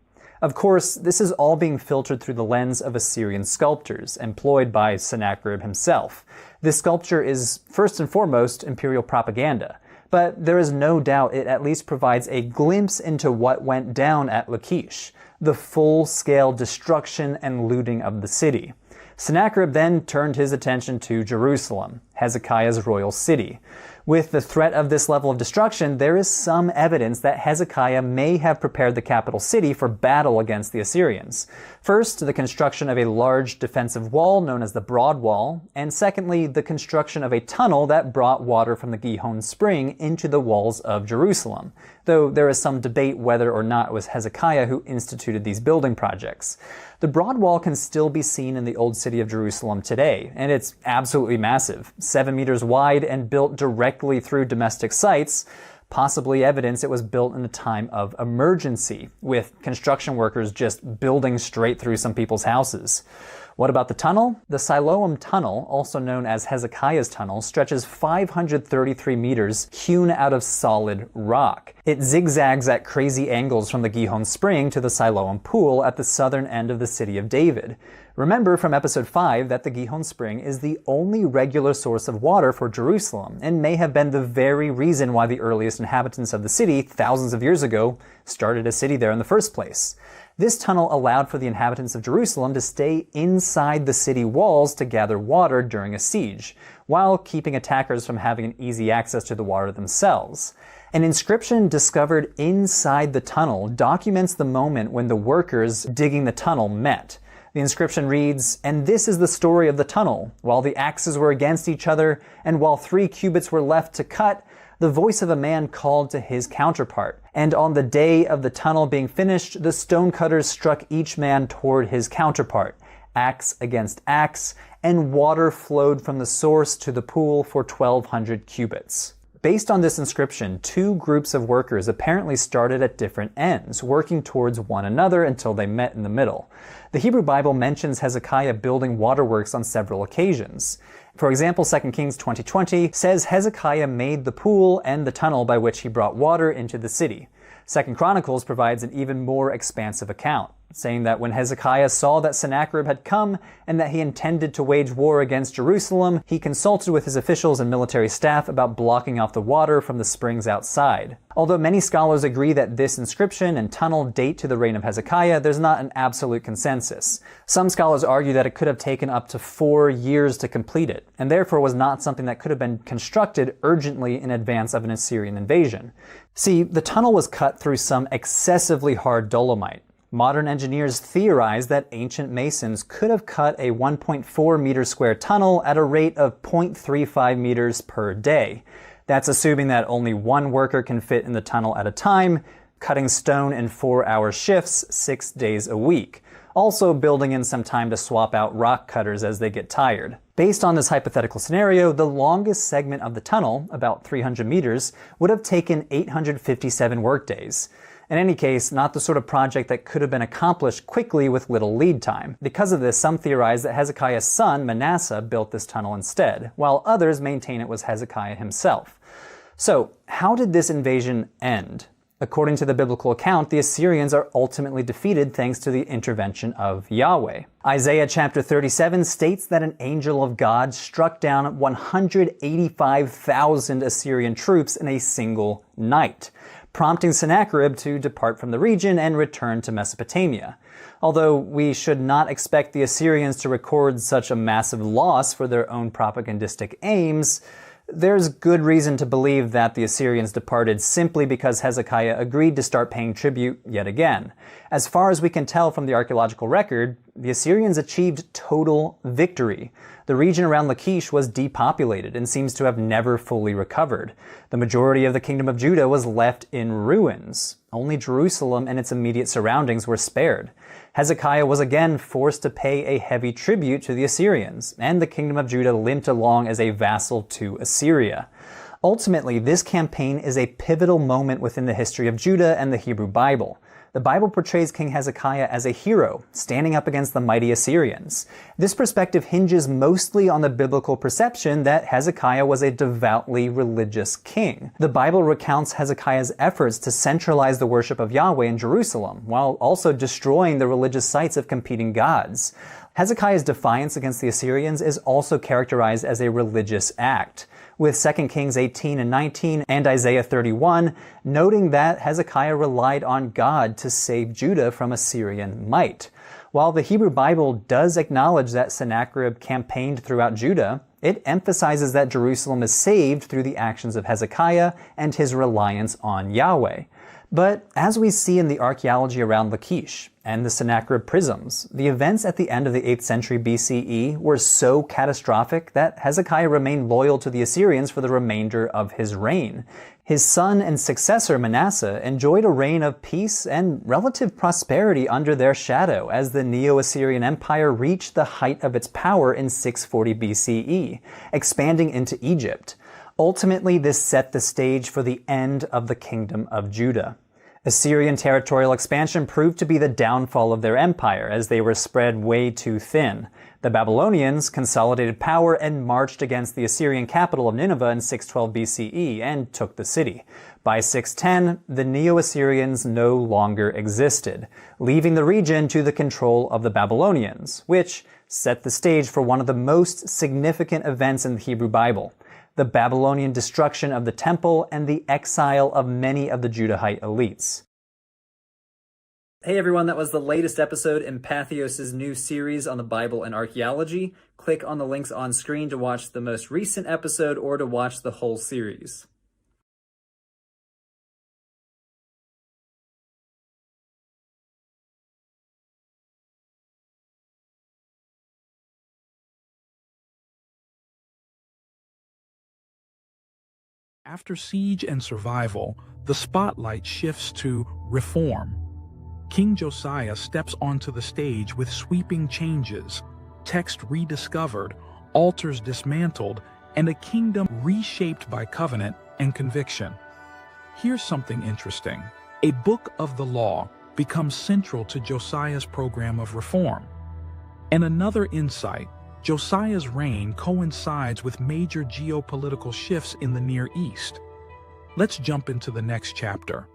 Of course, this is all being filtered through the lens of Assyrian sculptors, employed by Sennacherib himself. This sculpture is, first and foremost, imperial propaganda, but there is no doubt it at least provides a glimpse into what went down at Lachish, the full-scale destruction and looting of the city. Sennacherib then turned his attention to Jerusalem, Hezekiah's royal city. With the threat of this level of destruction, there is some evidence that Hezekiah may have prepared the capital city for battle against the Assyrians. First, the construction of a large defensive wall known as the Broad Wall, and secondly, the construction of a tunnel that brought water from the Gihon Spring into the walls of Jerusalem, though there is some debate whether or not it was Hezekiah who instituted these building projects. The Broad Wall can still be seen in the old city of Jerusalem today, and it's absolutely massive, 7 meters wide and built directly through domestic sites, possibly evidence it was built in a time of emergency, with construction workers just building straight through some people's houses. What about the tunnel? The Siloam Tunnel, also known as Hezekiah's Tunnel, stretches 533 meters hewn out of solid rock. It zigzags at crazy angles from the Gihon Spring to the Siloam Pool at the southern end of the city of David. Remember from episode 5 that the Gihon Spring is the only regular source of water for Jerusalem, and may have been the very reason why the earliest inhabitants of the city, thousands of years ago, started a city there in the first place. This tunnel allowed for the inhabitants of Jerusalem to stay inside the city walls to gather water during a siege, while keeping attackers from having an easy access to the water themselves. An inscription discovered inside the tunnel documents the moment when the workers digging the tunnel met. The inscription reads, "And this is the story of the tunnel. While the axes were against each other, and while 3 cubits were left to cut, the voice of a man called to his counterpart. And on the day of the tunnel being finished, the stonecutters struck each man toward his counterpart, axe against axe, and water flowed from the source to the pool for 1,200 cubits." Based on this inscription, 2 groups of workers apparently started at different ends, working towards one another until they met in the middle. The Hebrew Bible mentions Hezekiah building waterworks on several occasions. For example, 2 Kings 20:20 says Hezekiah made the pool and the tunnel by which he brought water into the city. 2 Chronicles provides an even more expansive account, saying that when Hezekiah saw that Sennacherib had come and that he intended to wage war against Jerusalem, he consulted with his officials and military staff about blocking off the water from the springs outside. Although many scholars agree that this inscription and tunnel date to the reign of Hezekiah, there's not an absolute consensus. Some scholars argue that it could have taken up to 4 years to complete it, and therefore was not something that could have been constructed urgently in advance of an Assyrian invasion. See, the tunnel was cut through some excessively hard dolomite. Modern engineers theorize that ancient masons could have cut a 1.4 meter square tunnel at a rate of 0.35 meters per day. That's assuming that only one worker can fit in the tunnel at a time, cutting stone in 4-hour shifts 6 days a week. Also building in some time to swap out rock cutters as they get tired. Based on this hypothetical scenario, the longest segment of the tunnel, about 300 meters, would have taken 857 workdays. In any case, not the sort of project that could have been accomplished quickly with little lead time. Because of this, some theorize that Hezekiah's son, Manasseh, built this tunnel instead, while others maintain it was Hezekiah himself. So, how did this invasion end? According to the biblical account, the Assyrians are ultimately defeated thanks to the intervention of Yahweh. Isaiah chapter 37 states that an angel of God struck down 185,000 Assyrian troops in a single night, prompting Sennacherib to depart from the region and return to Mesopotamia. Although we should not expect the Assyrians to record such a massive loss for their own propagandistic aims, there's good reason to believe that the Assyrians departed simply because Hezekiah agreed to start paying tribute yet again. As far as we can tell from the archaeological record, the Assyrians achieved total victory. The region around Lachish was depopulated and seems to have never fully recovered. The majority of the kingdom of Judah was left in ruins. Only Jerusalem and its immediate surroundings were spared. Hezekiah was again forced to pay a heavy tribute to the Assyrians, and the kingdom of Judah limped along as a vassal to Assyria. Ultimately, this campaign is a pivotal moment within the history of Judah and the Hebrew Bible. The Bible portrays King Hezekiah as a hero, standing up against the mighty Assyrians. This perspective hinges mostly on the biblical perception that Hezekiah was a devoutly religious king. The Bible recounts Hezekiah's efforts to centralize the worship of Yahweh in Jerusalem, while also destroying the religious sites of competing gods. Hezekiah's defiance against the Assyrians is also characterized as a religious act, with 2 Kings 18 and 19 and Isaiah 31 noting that Hezekiah relied on God to save Judah from Assyrian might. While the Hebrew Bible does acknowledge that Sennacherib campaigned throughout Judah, it emphasizes that Jerusalem is saved through the actions of Hezekiah and his reliance on Yahweh. But as we see in the archaeology around Lachish and the Sennacherib prisms, the events at the end of the 8th century BCE were so catastrophic that Hezekiah remained loyal to the Assyrians for the remainder of his reign. His son and successor Manasseh enjoyed a reign of peace and relative prosperity under their shadow as the Neo-Assyrian Empire reached the height of its power in 640 BCE, expanding into Egypt. Ultimately, this set the stage for the end of the Kingdom of Judah. Assyrian territorial expansion proved to be the downfall of their empire, as they were spread way too thin. The Babylonians consolidated power and marched against the Assyrian capital of Nineveh in 612 BCE and took the city. By 610, the Neo-Assyrians no longer existed, leaving the region to the control of the Babylonians, which set the stage for one of the most significant events in the Hebrew Bible: the Babylonian destruction of the temple and the exile of many of the Judahite elites. Hey everyone, that was the latest episode in Patheos' new series on the Bible and archaeology. Click on the links on screen to watch the most recent episode or to watch the whole series. After siege and survival, the spotlight shifts to reform. King Josiah steps onto the stage with sweeping changes, text rediscovered, altars dismantled, and a kingdom reshaped by covenant and conviction. Here's something interesting. A book of the law becomes central to Josiah's program of reform. And another insight: Josiah's reign coincides with major geopolitical shifts in the Near East. Let's jump into the next chapter.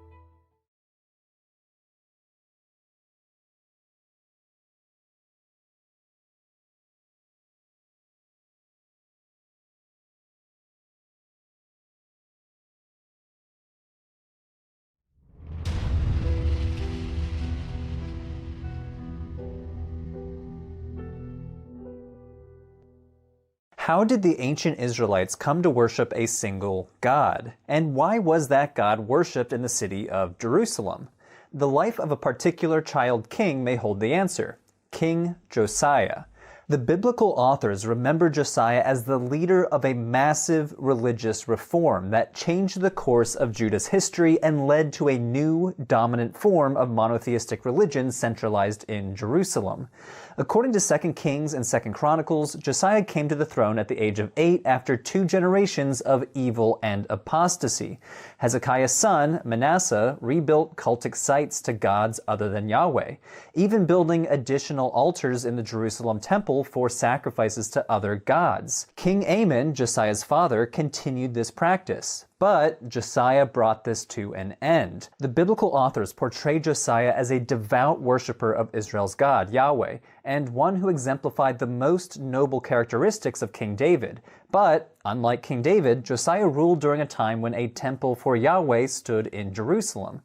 How did the ancient Israelites come to worship a single God? And why was that God worshipped in the city of Jerusalem? The life of a particular child king may hold the answer: King Josiah. The biblical authors remember Josiah as the leader of a massive religious reform that changed the course of Judah's history and led to a new dominant form of monotheistic religion centralized in Jerusalem. According to 2 Kings and 2 Chronicles, Josiah came to the throne at the age of 8 after 2 generations of evil and apostasy. Hezekiah's son, Manasseh, rebuilt cultic sites to gods other than Yahweh, even building additional altars in the Jerusalem temple for sacrifices to other gods. King Amon, Josiah's father, continued this practice. But Josiah brought this to an end. The biblical authors portray Josiah as a devout worshiper of Israel's God, Yahweh, and one who exemplified the most noble characteristics of King David. But, unlike King David, Josiah ruled during a time when a temple for Yahweh stood in Jerusalem.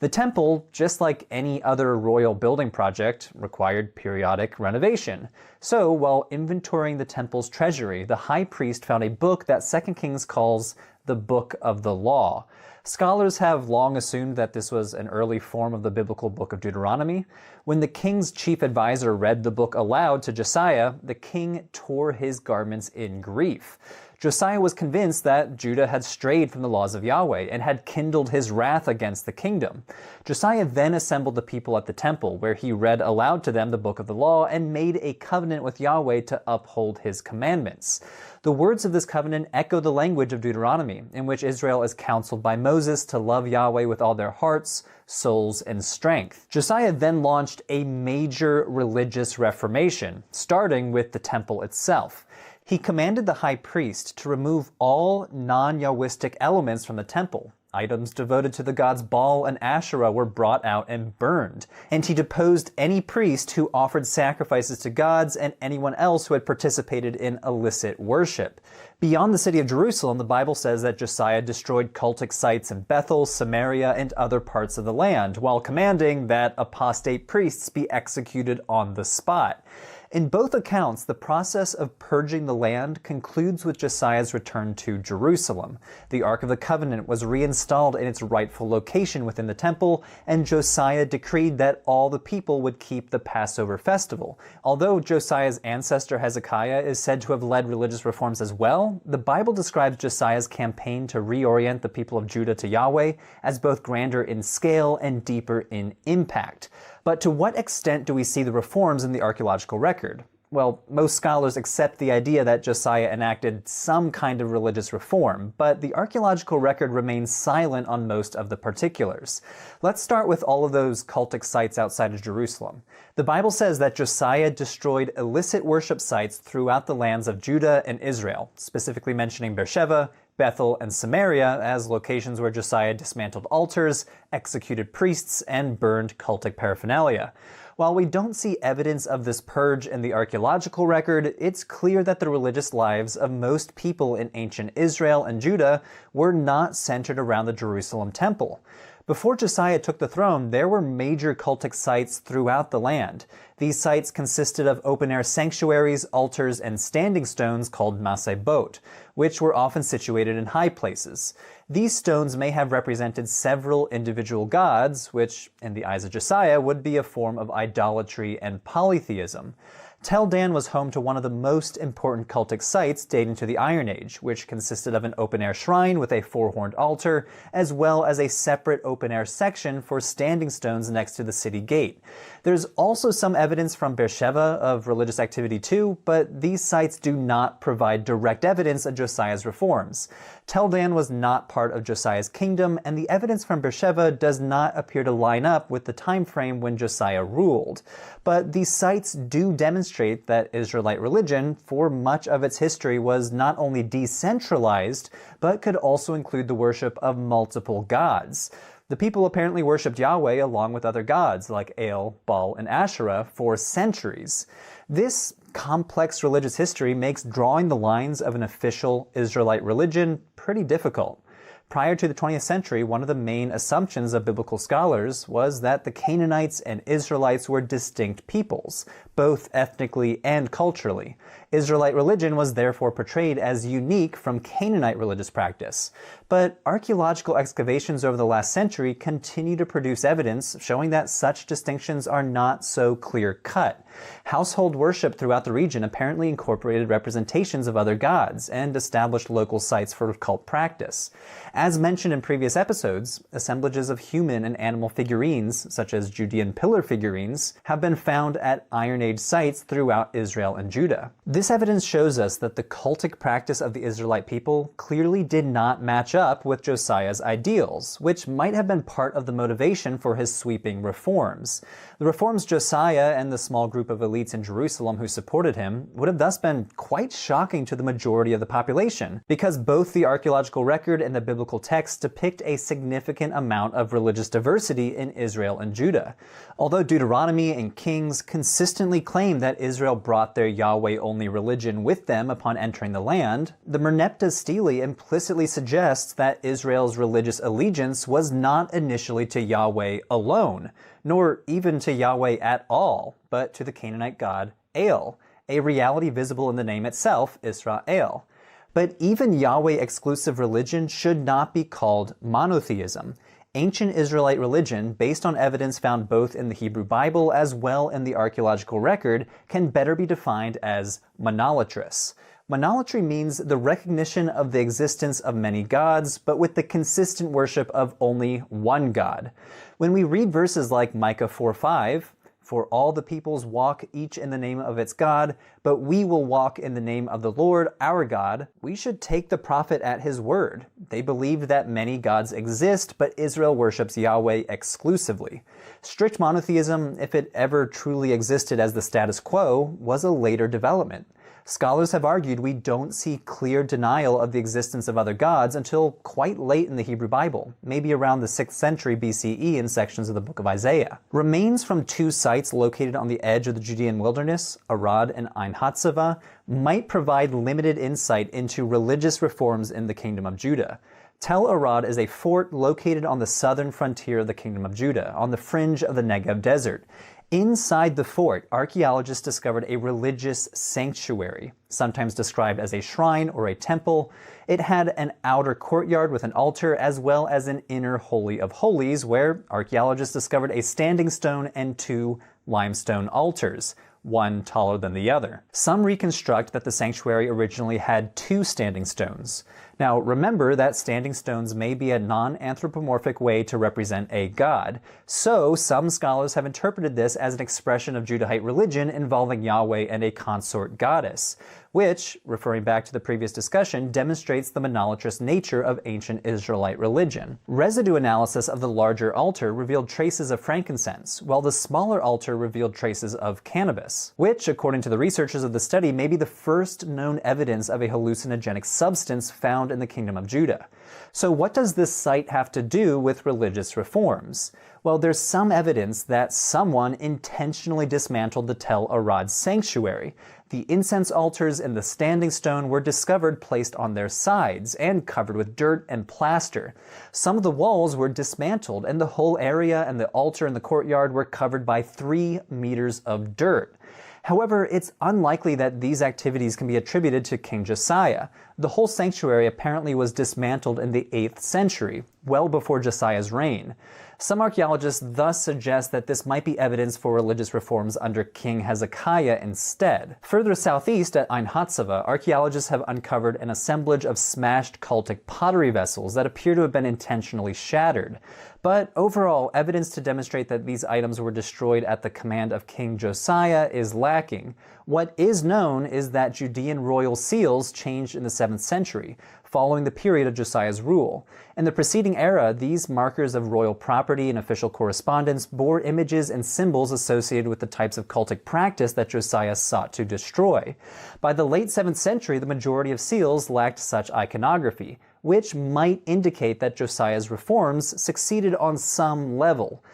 The temple, just like any other royal building project, required periodic renovation. So, while inventorying the temple's treasury, the high priest found a book that 2 Kings calls the Book of the Law. Scholars have long assumed that this was an early form of the biblical book of Deuteronomy. When the king's chief advisor read the book aloud to Josiah, the king tore his garments in grief. Josiah was convinced that Judah had strayed from the laws of Yahweh and had kindled his wrath against the kingdom. Josiah then assembled the people at the temple, where he read aloud to them the book of the law and made a covenant with Yahweh to uphold his commandments. The words of this covenant echo the language of Deuteronomy, in which Israel is counseled by Moses to love Yahweh with all their hearts, souls, and strength. Josiah then launched a major religious reformation, starting with the temple itself. He commanded the high priest to remove all non-Yahwistic elements from the temple, Items devoted to the gods Baal and Asherah were brought out and burned, and he deposed any priest who offered sacrifices to gods and anyone else who had participated in illicit worship. Beyond the city of Jerusalem, the Bible says that Josiah destroyed cultic sites in Bethel, Samaria, and other parts of the land, while commanding that apostate priests be executed on the spot. In both accounts, the process of purging the land concludes with Josiah's return to Jerusalem. The Ark of the Covenant was reinstalled in its rightful location within the temple, and Josiah decreed that all the people would keep the Passover festival. Although Josiah's ancestor Hezekiah is said to have led religious reforms as well, the Bible describes Josiah's campaign to reorient the people of Judah to Yahweh as both grander in scale and deeper in impact. But to what extent do we see the reforms in the archaeological record? Well, most scholars accept the idea that Josiah enacted some kind of religious reform, but the archaeological record remains silent on most of the particulars. Let's start with all of those cultic sites outside of Jerusalem. The Bible says that Josiah destroyed illicit worship sites throughout the lands of Judah and Israel, specifically mentioning Beersheba, Bethel, and Samaria as locations where Josiah dismantled altars, executed priests, and burned cultic paraphernalia. While we don't see evidence of this purge in the archaeological record, it's clear that the religious lives of most people in ancient Israel and Judah were not centered around the Jerusalem temple. Before Josiah took the throne, there were major cultic sites throughout the land. These sites consisted of open-air sanctuaries, altars, and standing stones called masebot, which were often situated in high places. These stones may have represented several individual gods, which, in the eyes of Josiah, would be a form of idolatry and polytheism. Tel Dan was home to one of the most important cultic sites dating to the Iron Age, which consisted of an open-air shrine with a four-horned altar, as well as a separate open-air section for standing stones next to the city gate. There's also some evidence from Beersheba of religious activity too, but these sites do not provide direct evidence of Josiah's reforms. Tel Dan was not part of Josiah's kingdom, and the evidence from Beersheba does not appear to line up with the time frame when Josiah ruled. But these sites do demonstrate that Israelite religion, for much of its history, was not only decentralized, but could also include the worship of multiple gods. The people apparently worshipped Yahweh along with other gods like El, Baal, and Asherah for centuries. This complex religious history makes drawing the lines of an official Israelite religion pretty difficult. Prior to the 20th century, one of the main assumptions of biblical scholars was that the Canaanites and Israelites were distinct peoples, both ethnically and culturally. Israelite religion was therefore portrayed as unique from Canaanite religious practice. But archaeological excavations over the last century continue to produce evidence showing that such distinctions are not so clear-cut. Household worship throughout the region apparently incorporated representations of other gods and established local sites for cult practice. As mentioned in previous episodes, assemblages of human and animal figurines, such as Judean pillar figurines, have been found at Iron Age sites throughout Israel and Judah. This evidence shows us that the cultic practice of the Israelite people clearly did not match up with Josiah's ideals, which might have been part of the motivation for his sweeping reforms. The reforms Josiah and the small group of elites in Jerusalem who supported him would have thus been quite shocking to the majority of the population, because both the archaeological record and the biblical texts depict a significant amount of religious diversity in Israel and Judah. Although Deuteronomy and Kings consistently claim that Israel brought their Yahweh-only religion with them upon entering the land, the Merneptah Stele implicitly suggests that Israel's religious allegiance was not initially to Yahweh alone, nor even to Yahweh at all, but to the Canaanite god El, a reality visible in the name itself, Israel. But even Yahweh-exclusive religion should not be called monotheism. Ancient Israelite religion, based on evidence found both in the Hebrew Bible as well in the archaeological record, can better be defined as monolatrous. Monolatry means the recognition of the existence of many gods, but with the consistent worship of only one God. When we read verses like Micah 4:5, "For all the peoples walk each in the name of its God, but we will walk in the name of the Lord our God," we should take the prophet at his word. They believed that many gods exist, but Israel worships Yahweh exclusively. Strict monotheism, if it ever truly existed as the status quo, was a later development. Scholars have argued we don't see clear denial of the existence of other gods until quite late in the Hebrew Bible, maybe around the 6th century BCE in sections of the book of Isaiah. Remains from two sites located on the edge of the Judean wilderness, Arad and Ein Hatzavah, might provide limited insight into religious reforms in the Kingdom of Judah. Tel Arad is a fort located on the southern frontier of the Kingdom of Judah, on the fringe of the Negev desert. Inside the fort, archaeologists discovered a religious sanctuary, sometimes described as a shrine or a temple. It had an outer courtyard with an altar, as well as an inner Holy of Holies, where archaeologists discovered a standing stone and two limestone altars, one taller than the other. Some reconstruct that the sanctuary originally had two standing stones. Now, remember that standing stones may be a non-anthropomorphic way to represent a god, so some scholars have interpreted this as an expression of Judahite religion involving Yahweh and a consort goddess, which, referring back to the previous discussion, demonstrates the monolatrous nature of ancient Israelite religion. Residue analysis of the larger altar revealed traces of frankincense, while the smaller altar revealed traces of cannabis, which, according to the researchers of the study, may be the first known evidence of a hallucinogenic substance found in the Kingdom of Judah. So what does this site have to do with religious reforms? Well, there's some evidence that someone intentionally dismantled the Tel Arad sanctuary. The incense altars and the standing stone were discovered placed on their sides and covered with dirt and plaster. Some of the walls were dismantled, and the whole area and the altar and the courtyard were covered by 3 meters of dirt. However, it's unlikely that these activities can be attributed to King Josiah. The whole sanctuary apparently was dismantled in the 8th century, well before Josiah's reign. Some archaeologists thus suggest that this might be evidence for religious reforms under King Hezekiah instead. Further southeast at Ein Hatzavah, archaeologists have uncovered an assemblage of smashed cultic pottery vessels that appear to have been intentionally shattered. But overall, evidence to demonstrate that these items were destroyed at the command of King Josiah is lacking. What is known is that Judean royal seals changed in the 7th century, following the period of Josiah's rule. In the preceding era, these markers of royal property and official correspondence bore images and symbols associated with the types of cultic practice that Josiah sought to destroy. By the late 7th century, the majority of seals lacked such iconography, which might indicate that Josiah's reforms succeeded on some level.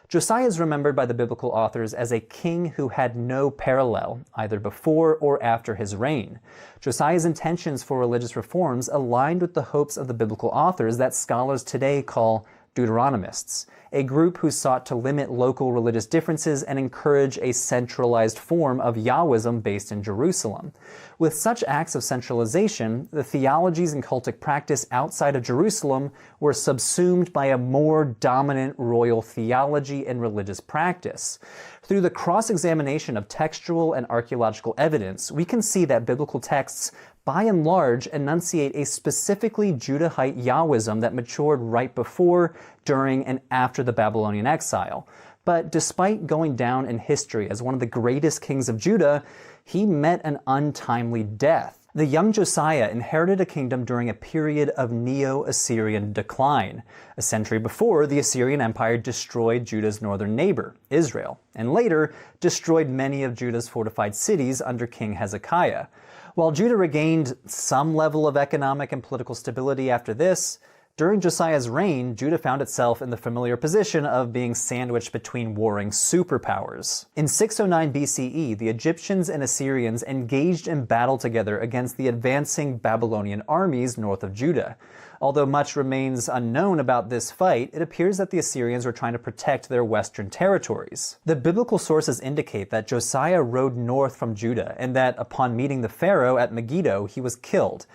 Josiah is remembered by the biblical authors as a king who had no parallel, either before or after his reign. Josiah's intentions for religious reforms aligned with the hopes of the biblical authors that scholars today call Deuteronomists, a group who sought to limit local religious differences and encourage a centralized form of Yahwism based in Jerusalem. With such acts of centralization, the theologies and cultic practice outside of Jerusalem were subsumed by a more dominant royal theology and religious practice. Through the cross-examination of textual and archaeological evidence, we can see that biblical texts by and large enunciate a specifically Judahite Yahwism that matured right before, during, and after the Babylonian exile. But despite going down in history as one of the greatest kings of Judah, he met an untimely death. The young Josiah inherited a kingdom during a period of Neo-Assyrian decline. A century before, the Assyrian Empire destroyed Judah's northern neighbor, Israel, and later destroyed many of Judah's fortified cities under King Hezekiah. While Judah regained some level of economic and political stability after this, during Josiah's reign, Judah found itself in the familiar position of being sandwiched between warring superpowers. In 609 BCE, the Egyptians and Assyrians engaged in battle together against the advancing Babylonian armies north of Judah. Although much remains unknown about this fight, it appears that the Assyrians were trying to protect their western territories. The biblical sources indicate that Josiah rode north from Judah and that upon meeting the Pharaoh at Megiddo, he was killed.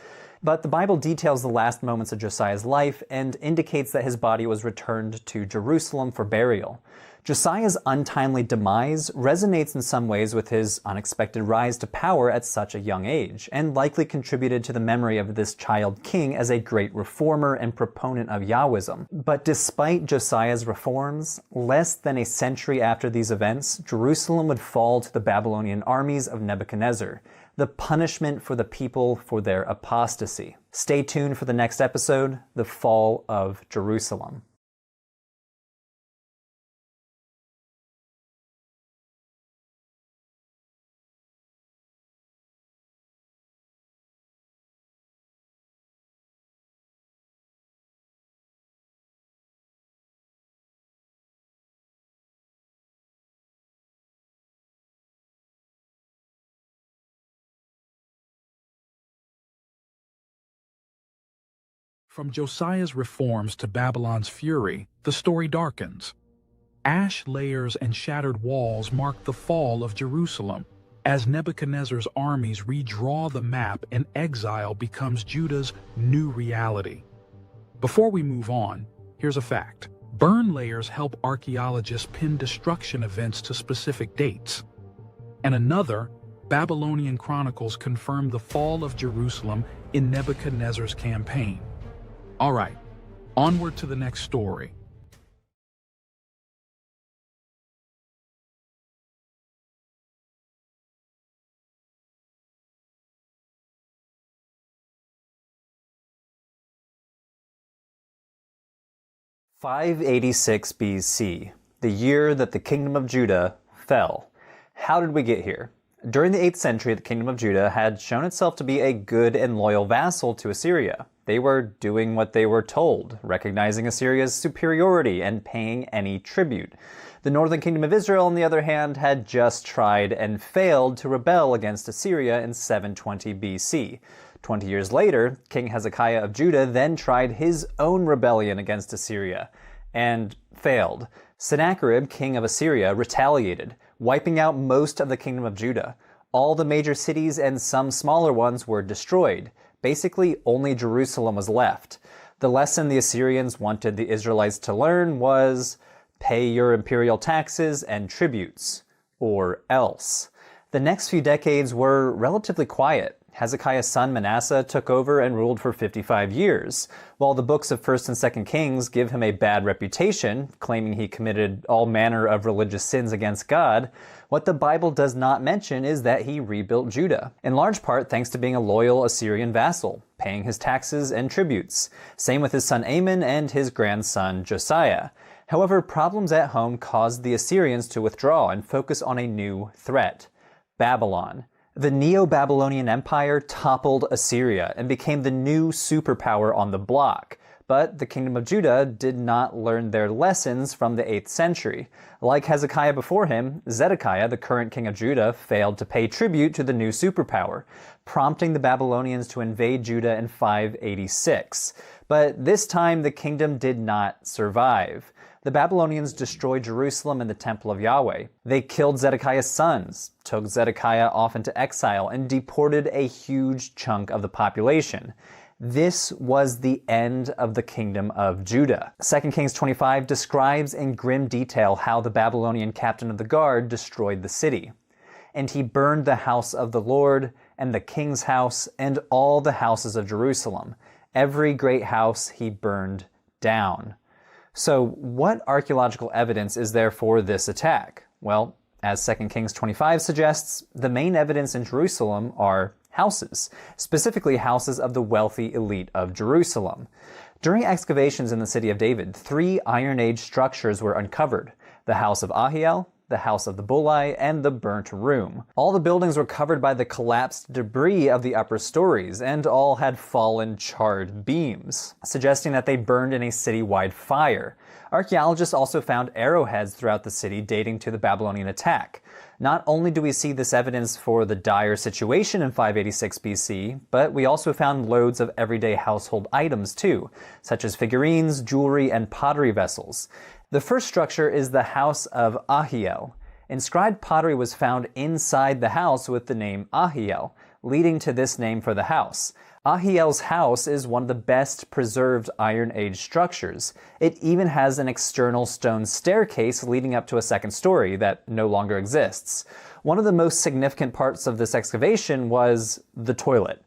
But the Bible details the last moments of Josiah's life and indicates that his body was returned to Jerusalem for burial. Josiah's untimely demise resonates in some ways with his unexpected rise to power at such a young age, and likely contributed to the memory of this child king as a great reformer and proponent of Yahwism. But despite Josiah's reforms, less than a century after these events, Jerusalem would fall to the Babylonian armies of Nebuchadnezzar, the punishment for the people for their apostasy. Stay tuned for the next episode, The Fall of Jerusalem. From Josiah's reforms to Babylon's fury, the story darkens. Ash layers and shattered walls mark the fall of Jerusalem, as Nebuchadnezzar's armies redraw the map and exile becomes Judah's new reality. Before we move on, here's a fact. Burn layers help archaeologists pin destruction events to specific dates. And another, Babylonian chronicles confirm the fall of Jerusalem in Nebuchadnezzar's campaign. All right, onward to the next story. "586 BC, the year that the kingdom of Judah fell." How did we get here? During the 8th century, the kingdom of Judah had shown itself to be a good and loyal vassal to Assyria. They were doing what they were told, recognizing Assyria's superiority and paying any tribute. The northern kingdom of Israel, on the other hand, had just tried and failed to rebel against Assyria in 720 BC. 20 years later, King Hezekiah of Judah then tried his own rebellion against Assyria and failed. Sennacherib, king of Assyria, retaliated, wiping out most of the kingdom of Judah. All the major cities and some smaller ones were destroyed. Basically, only Jerusalem was left. The lesson the Assyrians wanted the Israelites to learn was, pay your imperial taxes and tributes, or else. The next few decades were relatively quiet. Hezekiah's son Manasseh took over and ruled for 55 years. While the books of 1st and 2nd Kings give him a bad reputation, claiming he committed all manner of religious sins against God, what the Bible does not mention is that he rebuilt Judah, in large part thanks to being a loyal Assyrian vassal, paying his taxes and tributes. Same with his son Amon and his grandson Josiah. However, problems at home caused the Assyrians to withdraw and focus on a new threat: Babylon. The Neo-Babylonian Empire toppled Assyria and became the new superpower on the block. But the kingdom of Judah did not learn their lessons from the 8th century. Like Hezekiah before him, Zedekiah, the current king of Judah, failed to pay tribute to the new superpower, prompting the Babylonians to invade Judah in 586. But this time the kingdom did not survive. The Babylonians destroyed Jerusalem and the Temple of Yahweh. They killed Zedekiah's sons, took Zedekiah off into exile, and deported a huge chunk of the population. This was the end of the kingdom of Judah. 2 Kings 25 describes in grim detail how the Babylonian captain of the guard destroyed the city. "And he burned the house of the Lord, and the king's house, and all the houses of Jerusalem. Every great house he burned down." So what archaeological evidence is there for this attack? Well, as 2 Kings 25 suggests, the main evidence in Jerusalem are houses, specifically houses of the wealthy elite of Jerusalem. During excavations in the city of David, 3 Iron Age structures were uncovered: the house of Ahiel, the house of the Bulai, and the burnt room. All the buildings were covered by the collapsed debris of the upper stories, and all had fallen charred beams, suggesting that they burned in a city-wide fire. Archaeologists also found arrowheads throughout the city dating to the Babylonian attack. Not only do we see this evidence for the dire situation in 586 BC, but we also found loads of everyday household items too, such as figurines, jewelry, and pottery vessels. The first structure is the house of Ahiel. Inscribed pottery was found inside the house with the name Ahiel, leading to this name for the house. Ahiel's house is one of the best preserved Iron Age structures. It even has an external stone staircase leading up to a second story that no longer exists. One of the most significant parts of this excavation was the toilet.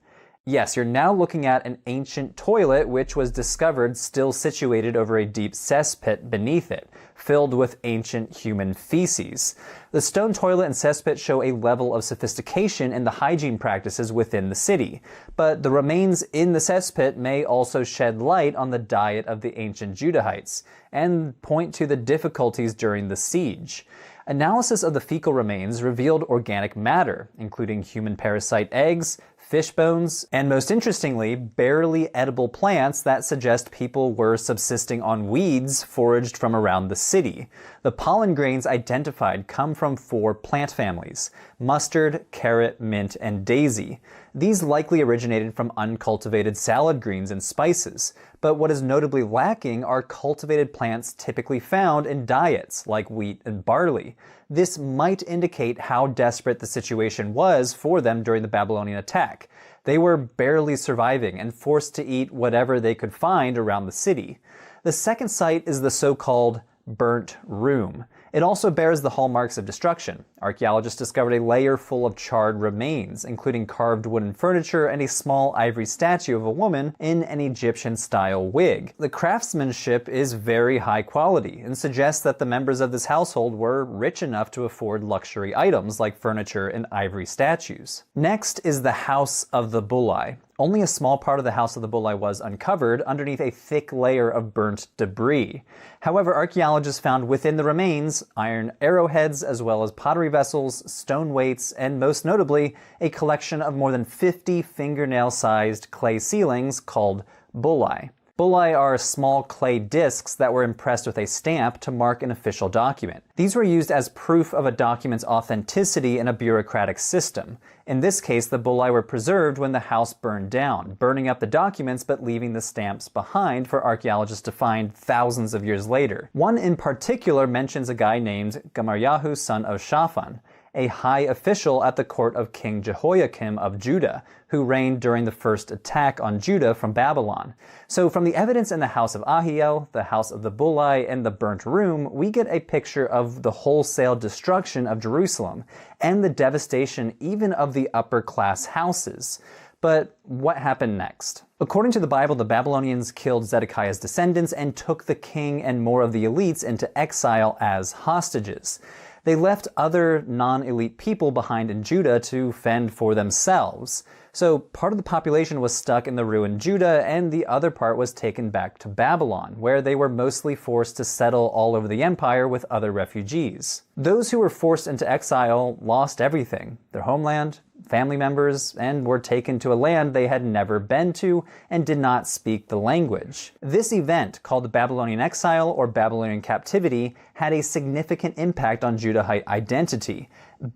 Yes, you're now looking at an ancient toilet which was discovered still situated over a deep cesspit beneath it, filled with ancient human feces. The stone toilet and cesspit show a level of sophistication in the hygiene practices within the city, but the remains in the cesspit may also shed light on the diet of the ancient Judahites, and point to the difficulties during the siege. Analysis of the fecal remains revealed organic matter, including human parasite eggs, fish bones, and most interestingly, barely edible plants that suggest people were subsisting on weeds foraged from around the city. The pollen grains identified come from 4 plant families: mustard, carrot, mint, and daisy. These likely originated from uncultivated salad greens and spices, But what is notably lacking are cultivated plants typically found in diets, like wheat and barley. This might indicate how desperate the situation was for them during the Babylonian attack. They were barely surviving and forced to eat whatever they could find around the city. The second site is the so-called burnt room. It also bears the hallmarks of destruction. Archaeologists discovered a layer full of charred remains, including carved wooden furniture and a small ivory statue of a woman in an Egyptian-style wig. The craftsmanship is very high quality and suggests that the members of this household were rich enough to afford luxury items like furniture and ivory statues. Next is the House of the Bulli. Only a small part of the House of the Bulli was uncovered underneath a thick layer of burnt debris. However, archaeologists found within the remains iron arrowheads as well as pottery vessels, stone weights, and most notably, a collection of more than 50 fingernail-sized clay ceilings called bulli. Bulli are small clay discs that were impressed with a stamp to mark an official document. These were used as proof of a document's authenticity in a bureaucratic system. In this case, the bulli were preserved when the house burned down, burning up the documents but leaving the stamps behind for archaeologists to find thousands of years later. One in particular mentions a guy named Gemaryahu, son of Shaphan, a high official at the court of King Jehoiakim of Judah, who reigned during the first attack on Judah from Babylon. So from the evidence in the House of Ahiel, the House of the Bulli, and the Burnt Room, we get a picture of the wholesale destruction of Jerusalem, and the devastation even of the upper-class houses. But what happened next? According to the Bible, the Babylonians killed Zedekiah's descendants and took the king and more of the elites into exile as hostages. They left other non-elite people behind in Judah to fend for themselves. So part of the population was stuck in the ruined Judah, and the other part was taken back to Babylon, where they were mostly forced to settle all over the empire with other refugees. Those who were forced into exile lost everything: their homeland, family members, and were taken to a land they had never been to and did not speak the language. This event, called the Babylonian exile or Babylonian captivity, had a significant impact on Judahite identity.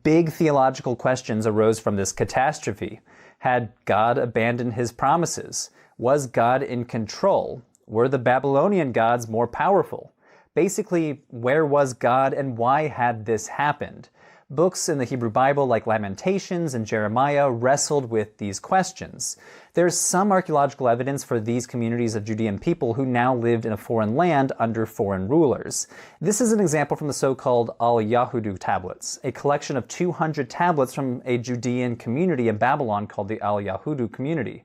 Big theological questions arose from this catastrophe. Had God abandoned his promises? Was God in control? Were the Babylonian gods more powerful? Basically, where was God and why had this happened? Books in the Hebrew Bible like Lamentations and Jeremiah wrestled with these questions. There's some archaeological evidence for these communities of Judean people who now lived in a foreign land under foreign rulers. This is an example from the so-called Al-Yahudu tablets, a collection of 200 tablets from a Judean community in Babylon called the Al-Yahudu community.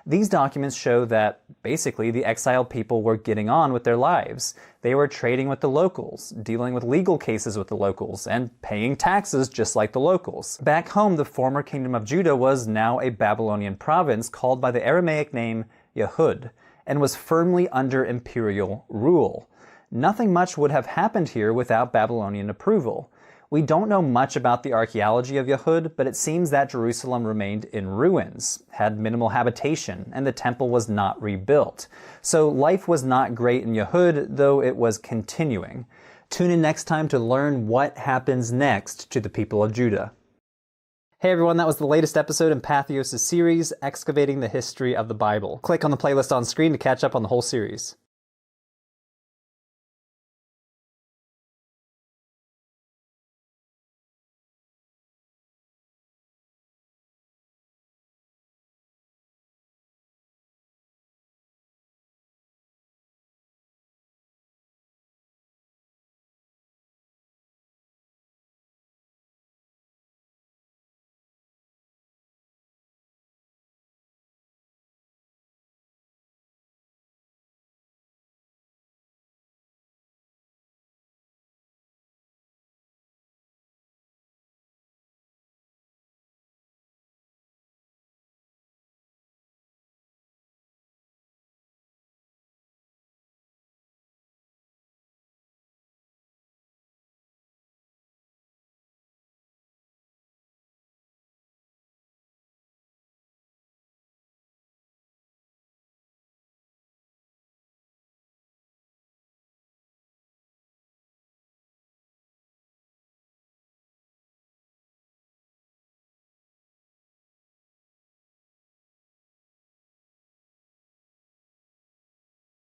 These documents show that, basically, the exiled people were getting on with their lives. They were trading with the locals, dealing with legal cases with the locals, and paying taxes just like the locals. Back home, the former kingdom of Judah was now a Babylonian province called by the Aramaic name Yehud, and was firmly under imperial rule. Nothing much would have happened here without Babylonian approval. We don't know much about the archaeology of Yehud, but it seems that Jerusalem remained in ruins, had minimal habitation, and the temple was not rebuilt. So life was not great in Yehud, though it was continuing. Tune in next time to learn what happens next to the people of Judah. Hey everyone, that was the latest episode in Patheos' series, Excavating the History of the Bible. Click on the playlist on screen to catch up on the whole series.